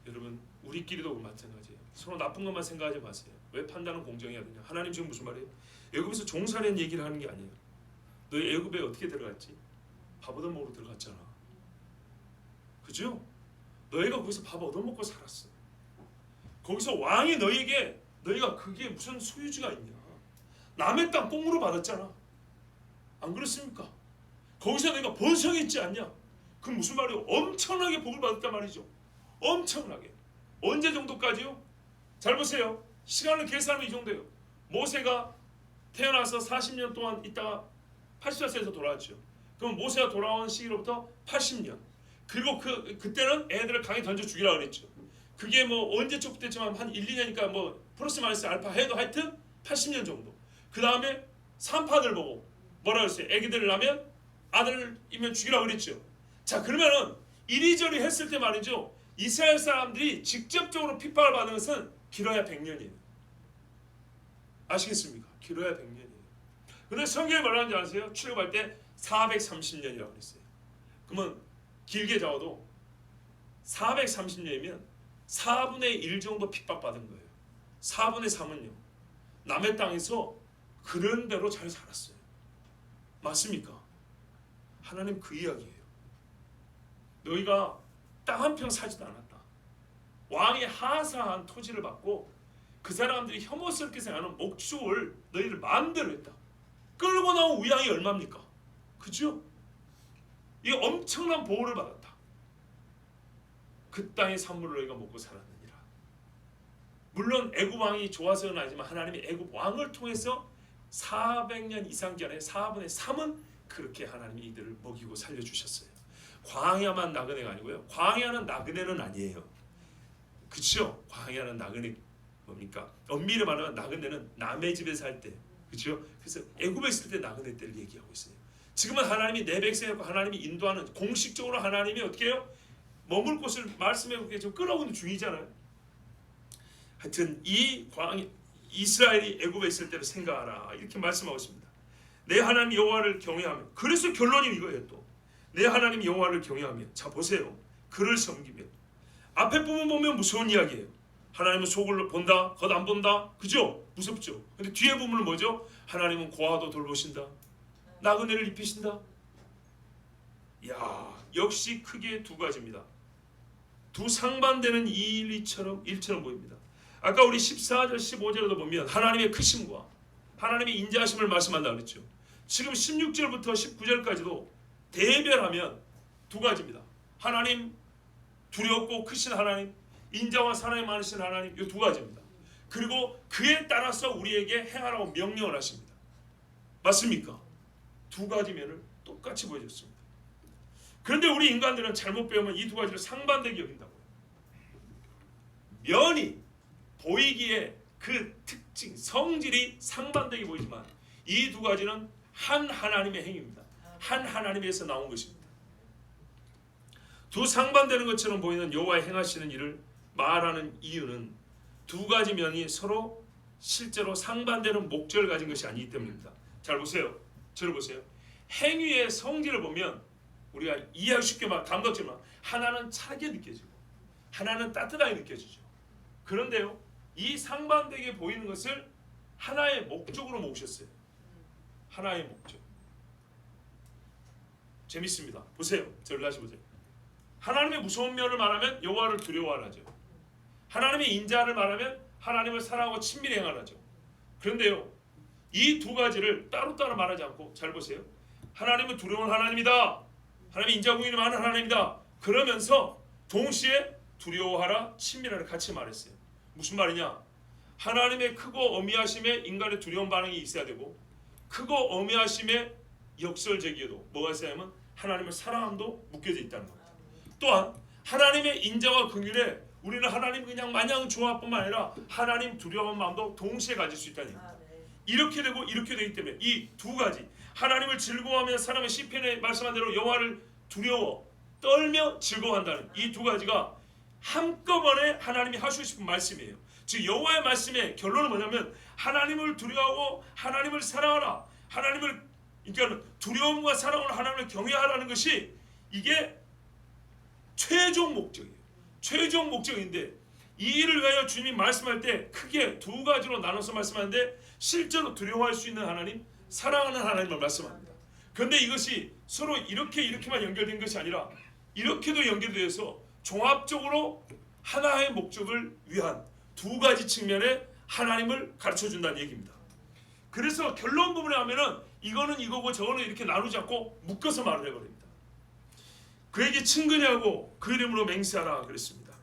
여러분 우리끼리도 마찬가지예요. 서로 나쁜 것만 생각하지 마세요. 왜 판단은 공정해야 되냐? 하나님 지금 무슨 말이에요? 애굽에서 종살이한 얘기를 하는 게 아니에요. 너희 애굽에 어떻게 들어갔지? 밥 얻어먹으러 들어갔잖아. 그죠? 너희가 거기서 밥 얻어먹고 살았어. 거기서 왕이 너희에게 너희가 그게 무슨 소유지가 있냐? 남의 땅 꽁으로 받았잖아. 안 그렇습니까? 거기서 너희가 번성했지 않냐? 그 무슨 말이에요? 엄청나게 복을 받았단 말이죠. 엄청나게. 언제 정도까지요? 잘 보세요. 시간을 계산하면 이 정도예요. 모세가 태어나서 40년 동안 있다가 80살에서 돌아왔죠. 그럼 모세가 돌아온 시기로부터 80년. 그리고 그때는 애들을 강에 던져 죽이라 그랬죠. 그게 뭐 언제쯤 됐지만 한 1, 2년이니까 뭐 플러스 마이너스 알파 해도 하여튼 80년 정도. 그 다음에 산파들 보고 뭐라 그랬어요? 애기들을 낳으면 아들이면 죽이라 그랬죠. 자, 그러면은 이리저리 했을 때 말이죠. 이스라엘 사람들이 직접적으로 핍박을 받는 것은 길어야 100년이에요. 아시겠습니까? 길어야 100년이에요. 근데 성경에 뭐라 하는지 아세요? 출애굽할 때 430년이라고 그랬어요. 그러면 길게 잡아도 430년이면 4분의 1 정도 핍박받은 거예요. 4분의 3은요. 남의 땅에서 그런 대로 잘 살았어요. 맞습니까? 하나님 그 이야기예요. 너희가 땅 한 평 사지도 않았다. 왕의 하사한 토지를 받고 그 사람들이 혐오스럽게 생각하는 목축을 너희를 마음대로 했다. 끌고 나온 우양이 얼마입니까? 그죠? 이 엄청난 보호를 받았다. 그 땅의 산물을 너희가 먹고 살았느니라. 물론 애굽 왕이 좋아서는 아니지만 하나님이 애굽 왕을 통해서 400년 이상 전에 4분의 3은 그렇게 하나님이 이들을 먹이고 살려주셨어요. 광야만 나그네가 아니고요. 광야는 나그네는 아니에요. 그렇죠? 광야는 나그네 뭡니까? 엄밀히 말하면 나그네는 남의 집에 살 때, 그렇죠? 그래서 애굽에 있을 때 나그네 때를 얘기하고 있어요. 지금은 하나님이 내 백성이고 하나님이 인도하는 공식적으로 하나님이 어떻게 해요? 머물 곳을 말씀해 좀 끌어오는 중이잖아요. 하여튼 이 이스라엘이 애굽에 있을 때를 생각하라 이렇게 말씀하고 있습니다. 내 하나님 여호와를 경외하며, 그래서 결론이 이거예요. 또 내 하나님 여호와를 경외하며, 자 보세요. 그를 섬기며. 앞에 부분 보면 무서운 이야기예요. 하나님은 속을 본다, 겉 안 본다, 그죠? 무섭죠. 근데 뒤에 부분은 뭐죠? 하나님은 고아도 돌보신다, 나그네를 입히신다. 야, 역시 크게 두 가지입니다. 두 상반되는 일처럼 보입니다. 아까 우리 14절 15절에도 보면 하나님의 크심과 하나님의 인자하심을 말씀한다 그랬죠. 지금 16절부터 19절까지도 대별하면 두 가지입니다. 하나님 두렵고 크신 하나님, 인자와 사랑이 많으신 하나님, 이 두 가지입니다. 그리고 그에 따라서 우리에게 행하라고 명령을 하십니다. 맞습니까? 두 가지 면을 똑같이 보여줬습니다. 그런데 우리 인간들은 잘못 배우면 이 두 가지를 상반되게 여긴다고요. 면이 보이기에 그 특징, 성질이 상반되게 보이지만 이 두 가지는 한 하나님의 행위입니다. 한 하나님에서 나온 것입니다. 두 상반되는 것처럼 보이는 여호와의 행하시는 일을 말하는 이유는 두 가지 면이 서로 실제로 상반되는 목적을 가진 것이 아니기 때문입니다. 잘 보세요. 저를 보세요. 행위의 성질을 보면 우리가 이해하기 쉽게 막 감독지만 하나는 차게 느껴지고 하나는 따뜻하게 느껴지죠. 그런데요, 이 상반되게 보이는 것을 하나의 목적으로 모으셨어요. 하나의 목적. 재밌습니다. 보세요. 저를 다시 보세요. 하나님의 무서운 면을 말하면 여호와를 두려워하라죠. 하나님의 인자를 말하면 하나님을 사랑하고 친밀히 행하라죠. 그런데요, 이 두 가지를 따로따로 말하지 않고, 잘 보세요. 하나님은 두려운 하나님이다, 하나님의 인자 공의를 많은 하나님이다, 그러면서 동시에 두려워하라, 친밀하라 같이 말했어요. 무슨 말이냐? 하나님의 크고 어미하심에 인간의 두려운 반응이 있어야 되고, 크고 어미하심에 역설적이어도 뭐가 있어야하면 하나님을 사랑함도 묶여져 있다는 겁니다. 또한 하나님의 인자와 긍휼에 우리는 하나님 그냥 마냥 좋아뿐만 아니라 하나님 두려운 마음도 동시에 가질 수 있다는 겁니다. 이렇게 되고 이렇게 되기 때문에 이 두 가지, 하나님을 즐거워하며 사람의 시편에 말씀한 대로 여호와를 두려워 떨며 즐거워한다는 이 두 가지가 한꺼번에 하나님이 하시고 싶은 말씀이에요. 즉 여호와의 말씀의 결론은 뭐냐면 하나님을 두려워하고 하나님을 사랑하라, 하나님을, 그러니까 두려움과 사랑으로 하나님을 경외하라는 것이 이게 최종 목적이에요. 최종 목적인데 이 일을 위하여 주님이 말씀할 때 크게 두 가지로 나눠서 말씀하는데, 실제로 두려워할 수 있는 하나님, 사랑하는 하나님을 말씀합니다. 그런데 이것이 서로 이렇게만 연결된 것이 아니라 이렇게도 연결되어서 종합적으로 하나의 목적을 위한 두 가지 측면의 하나님을 가르쳐준다는 얘기입니다. 그래서 결론 부분에 하면은 이거는 이거고 저거는 이렇게 나누지 않고 묶어서 말을 해버립니다. 그에게 친근하고 그 이름으로 맹세하라 그랬습니다.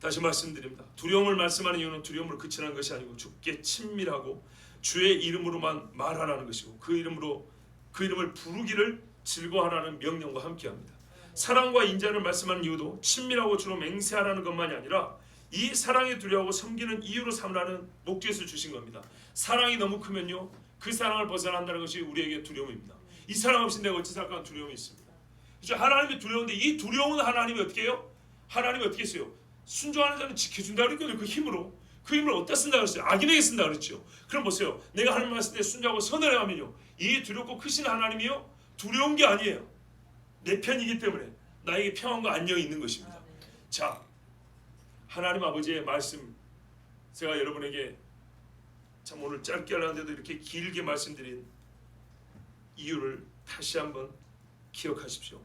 다시 말씀드립니다. 두려움을 말씀하는 이유는 두려움으로 그치는 것이 아니고 주께 친밀하고 주의 이름으로만 말하라는 것이고 그 이름을 부르기를 즐거워하라는 명령과 함께합니다. 사랑과 인자를 말씀하는 이유도 친밀하고 주로 맹세하라는 것만이 아니라 이 사랑에 두려워하고 섬기는 이유로 삼으라는 목적에서 주신 겁니다. 사랑이 너무 크면요 그 사랑을 벗어난다는 것이 우리에게 두려움입니다. 이 사랑 없이 내가 어찌 살까 하는 두려움이 있습니다. 그렇죠? 하나님이 두려운데 이 두려운 하나님이 어떻게 해요? 하나님이 어떻게 했어요? 순종하는 자는 지켜준다 그랬거든요. 그 힘으로. 그 힘을 어디다 쓴다 그랬어요? 악인에게 쓴다 그랬죠. 그럼 보세요. 내가 하나님 말씀 때 순종하고 선을 행하면요 이 두렵고 크신 하나님이요 두려운 게 아니에요. 내 편이기 때문에 나에게 평안과 안녕이 있는 것입니다. 자, 하나님 아버지의 말씀 제가 여러분에게 참 오늘 짧게 하려는데도 이렇게 길게 말씀드린 이유를 다시 한번 기억하십시오.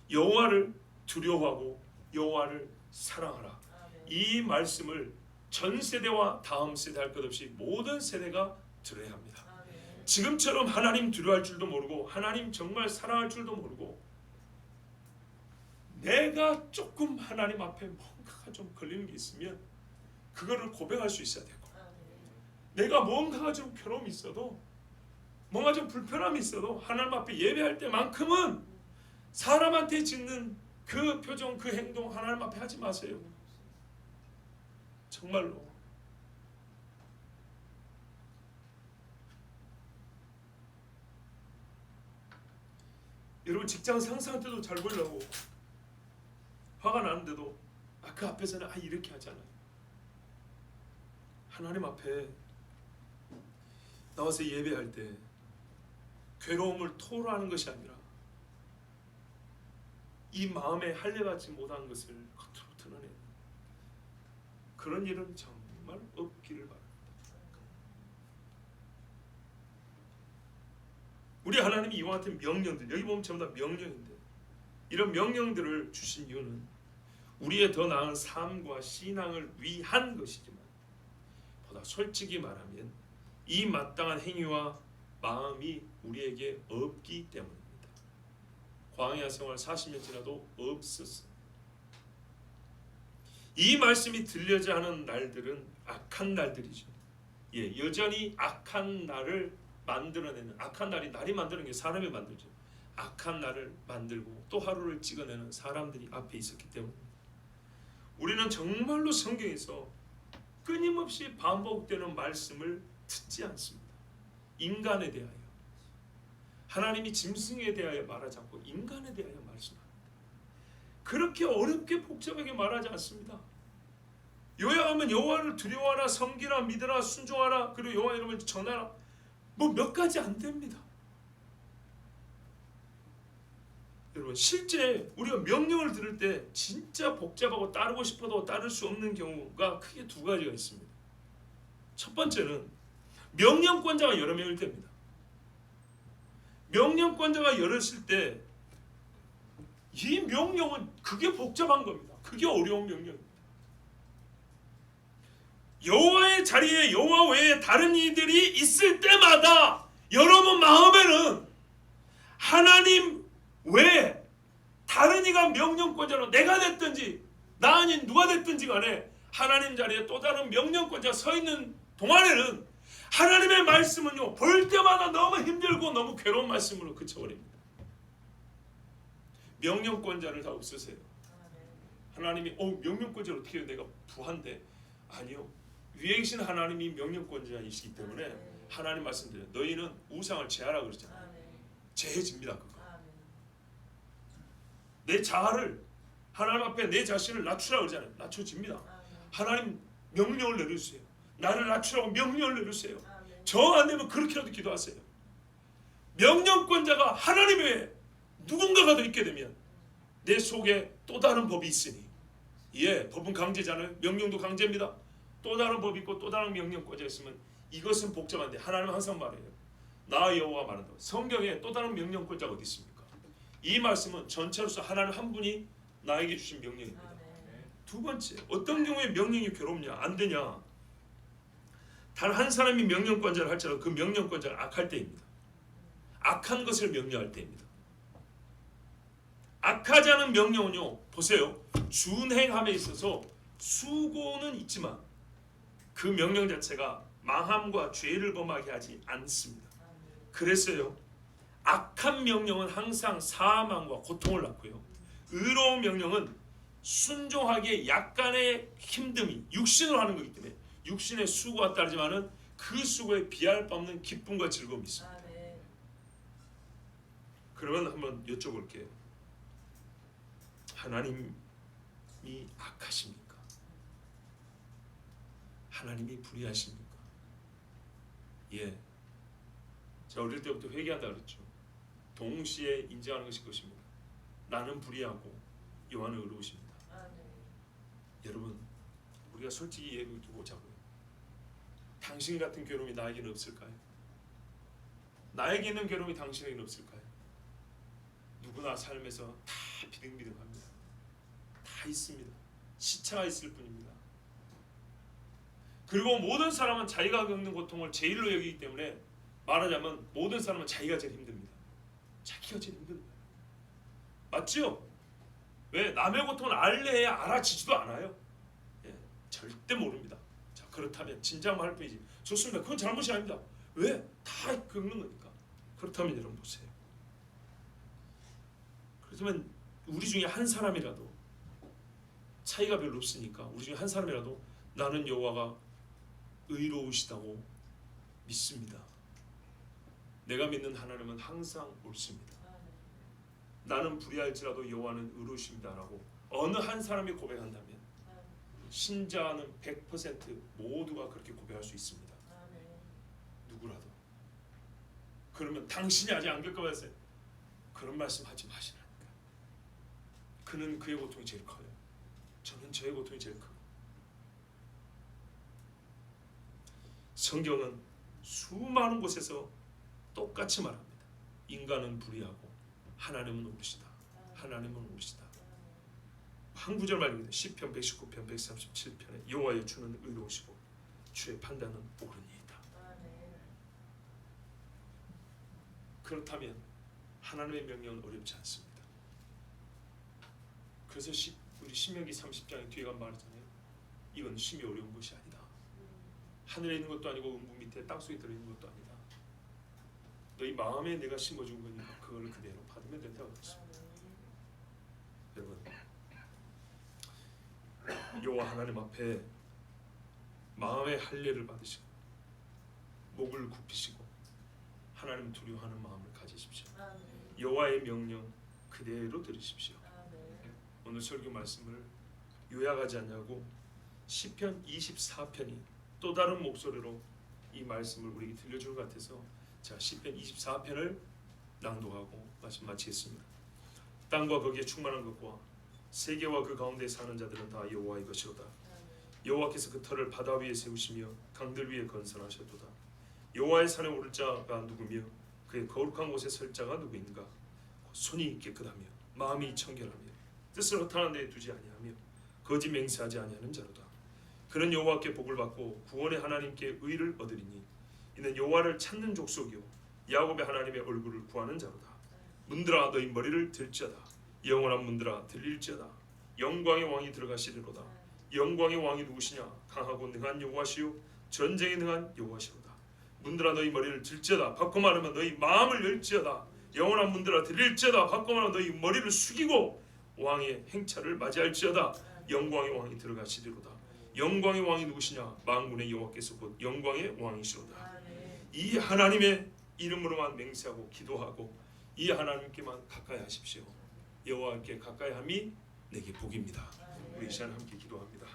여호와를 두려워하고 여호와를 사랑하라. 이 말씀을 전 세대와 다음 세대 할 것 없이 모든 세대가 들어야 합니다. 지금처럼 하나님 두려워할 줄도 모르고 하나님 정말 사랑할 줄도 모르고 내가 조금 하나님 앞에 뭔가가 좀 걸리는 게 있으면 그거를 고백할 수 있어야 되고 내가 뭔가가 좀 괴로움이 있어도 뭔가 좀 불편함이 있어도 하나님 앞에 예배할 때만큼은 사람한테 짓는 그 표정 그 행동 하나님 앞에 하지 마세요. 정말로. 여러분 직장 상사한테도 잘 보이려고 화가 나는데도 그 앞에서는 이렇게 하잖아요. 하나님 앞에 나와서 예배할 때 괴로움을 토로하는 것이 아니라 이 마음에 할례받지 못한 것을 겉으로 드러내는 그런 일은 정말 없기를 바랍니다. 우리 하나님이 이와 같은 명령들 여기 보면 전부 다 명령인데 이런 명령들을 주신 이유는 우리의 더 나은 삶과 신앙을 위한 것이지만 보다 솔직히 말하면 이 마땅한 행위와 마음이 우리에게 없기 때문입니다. 광야 생활 40년 지나도 없었어요. 이 말씀이 들려지 않은 날들은 악한 날들이죠. 여전히 악한 날을 만들어내는 악한 날이 만드는 게 사람이 만들죠. 악한 날을 만들고 또 하루를 찍어내는 사람들이 앞에 있었기 때문입니다. 우리는 정말로 성경에서 끊임없이 반복되는 말씀을 듣지 않습니다. 인간에 대하여 하나님이 짐승에 대하여 말하지 않고 인간에 대하여 말씀합니다. 그렇게 어렵게 복잡하게 말하지 않습니다. 요약하면 여호와를 두려워하라, 섬기라, 믿으라, 순종하라, 그리고 여호와 이름을 전하라. 뭐 몇 가지 안 됩니다. 여러분 실제 우리가 명령을 들을 때 진짜 복잡하고 따르고 싶어도 따를 수 없는 경우가 크게 두 가지가 있습니다. 첫 번째는 명령권자가 여러 명일 때입니다. 명령권자가 여럿일 때 이 명령은 그게 복잡한 겁니다. 그게 어려운 명령입니다. 여호와의 자리에 여호와 외에 다른 이들이 있을 때마다 여러분 마음에는 하나님 외에 다른 이가 명령권자로 내가 됐든지 나 아닌 누가 됐든지 간에 하나님 자리에 또 다른 명령권자가 서 있는 동안에는 하나님의 말씀은요 볼 때마다 너무 힘들고 너무 괴로운 말씀으로 그쳐버립니다. 명령권자를 다 없으세요. 하나님이 명령권자를 어떻게 해요? 내가 부한데 아니요. 위에 계신 하나님이 명령권자이시기 때문에 하나님 말씀드려요. 너희는 우상을 제하라 그러잖아요. 제해집니다. 그거. 내 자아를 하나님 앞에 내 자신을 낮추라 그러잖아요. 낮춰집니다. 하나님 명령을 내려주세요. 나를 낮추라고 명령을 내려주세요. 정 안 되면 그렇게라도 기도하세요. 명령권자가 하나님 외에 누군가가 더 있게 되면 내 속에 또 다른 법이 있으니 법은 강제잖아요. 명령도 강제입니다. 또 다른 법이 있고 또 다른 명령권자 있으면 이것은 복잡한데 하나님은 항상 말해요. 나 여호와 말한다. 성경에 또 다른 명령권자가 어디 있습니까? 이 말씀은 전체로서 하나님 한 분이 나에게 주신 명령입니다. 두 번째, 어떤 경우에 명령이 괴롭냐 안 되냐 단 한 사람이 명령권자를 할지라도 그 명령권자가 악할 때입니다. 악한 것을 명령할 때입니다. 악하지 않은 명령은요 보세요. 준행함에 있어서 수고는 있지만 그 명령 자체가 망함과 죄를 범하게 하지 않습니다. 그래서요, 악한 명령은 항상 사망과 고통을 낳고요, 의로운 명령은 순종하기에 약간의 힘듦이 육신으로 하는 거기 때문에 육신의 수고가 따르지만은 그 수고에 비할 바 없는 기쁨과 즐거움이 있습니다. 그러면 한번 여쭤볼게요. 하나님이 악하십니까? 하나님이 불의하십니까? 예. 제가 어릴 때부터 회개한다 그랬죠. 동시에 인정하는 것이 것입니다. 나는 불의하고 여호와는 의로우십니다. 여러분, 우리가 솔직히 예를 두고자고요. 당신 같은 괴로움이 나에게는 없을까요? 나에게 있는 괴로움이 당신에게는 없을까요? 누구나 삶에서 다 비등비등합니다. 다 있습니다. 시차가 있을 뿐입니다. 그리고 모든 사람은 자기가 겪는 고통을 제일로 여기기 때문에 말하자면 모든 사람은 자기가 제일 힘듭니다. 자기가 제일 힘든 거예요. 맞죠? 왜? 남의 고통을 알래야 알아지지도 않아요. 예, 절대 모릅니다. 자, 그렇다면 진작만 할 뿐이지. 좋습니다. 그건 잘못이 아닙니다. 왜? 다 겪는 거니까. 그렇다면 여러분 보세요. 그렇다면 우리 중에 한 사람이라도 차이가 별로 없으니까 우리 중에 한 사람이라도 나는 여호와가 의로우시다고 믿습니다. 내가 믿는 하나님은 항상 옳습니다. 나는 불의할지라도 여호와는 의로우십니다라고 어느 한 사람이 고백한다면 신자는 100% 모두가 그렇게 고백할 수 있습니다. 누구라도. 그러면 당신이 아직 안 겪어봤어요. 그런 말씀 하지 마시라니까. 그는 그의 고통이 제일 커요. 저는 저의 고통이 제일 커요. 성경은 수많은 곳에서 똑같이 말합니다. 인간은 불의하고 하나님은 옳으시다. 하나님은 옳으시다. 한 구절 말입니다. 시편 119편 137편에 여호와의 주는 의로우시고 주의 판단은 옳으니이다. 그렇다면 하나님의 명령은 어렵지 않습니다. 그래서 우리 신명기 30장의 뒤에 가면 말하잖아요. 이건 심히 어려운 것이 아니다. 하늘에 있는 것도 아니고 음부 밑에 땅속에 들어있는 것도 아니다. 너희 마음에 내가 심어준 거니까 그걸 그대로 받으면 된다고 했습니다. 여러분, 여호와 하나님 앞에 마음의 할례를 받으시고 목을 굽히시고 하나님 두려워하는 마음을 가지십시오. 여호와의 명령 그대로 들으십시오. 오늘 설교 말씀을 요약하지 않냐고 시편 24편이 또 다른 목소리로 이 말씀을 우리에게 들려주는 것 같아서 자, 시편 24편을 낭독하고 말씀 마치겠습니다. 땅과 거기에 충만한 것과 세계와 그 가운데 사는 자들은 다 여호와의 것이로다. 여호와께서 그 터를 바다 위에 세우시며 강들 위에 건설하셨도다. 여호와의 산에 오를 자가 누구며 그의 거룩한 곳에 설 자가 누구인가? 손이 깨끗하며 마음이 청결하며 뜻을 허탄한 데에 두지 아니하며 거짓 맹세하지 아니하는 자로다. 그는 여호와께 복을 받고 구원의 하나님께 의를 얻으리니 이는 여호와를 찾는 족속이요 야곱의 하나님의 얼굴을 구하는 자로다. 문들아 너희 머리를 들지어다. 영원한 문들아 들릴지어다. 영광의 왕이 들어가시리로다. 영광의 왕이 누구시냐? 강하고 능한 여호와시요 전쟁에 능한 여호와시로다. 문들아 너희 머리를 들지어다. 바꿔 말하면 너희 마음을 열지어다. 영원한 문들아 들릴지어다. 바꿔 말하면 너희 머리를 숙이고 왕의 행차를 맞이할지어다. 영광의 왕이 들어가시리로다. 영광의 왕이 누구시냐? 만군의 여호와께서 곧 영광의 왕이시로다. 이 하나님의 이름으로만 맹세하고 기도하고 이 하나님께만 가까이 하십시오. 여호와께 가까이 함이 내게 복입니다. 우리 이 시간 함께 기도합니다.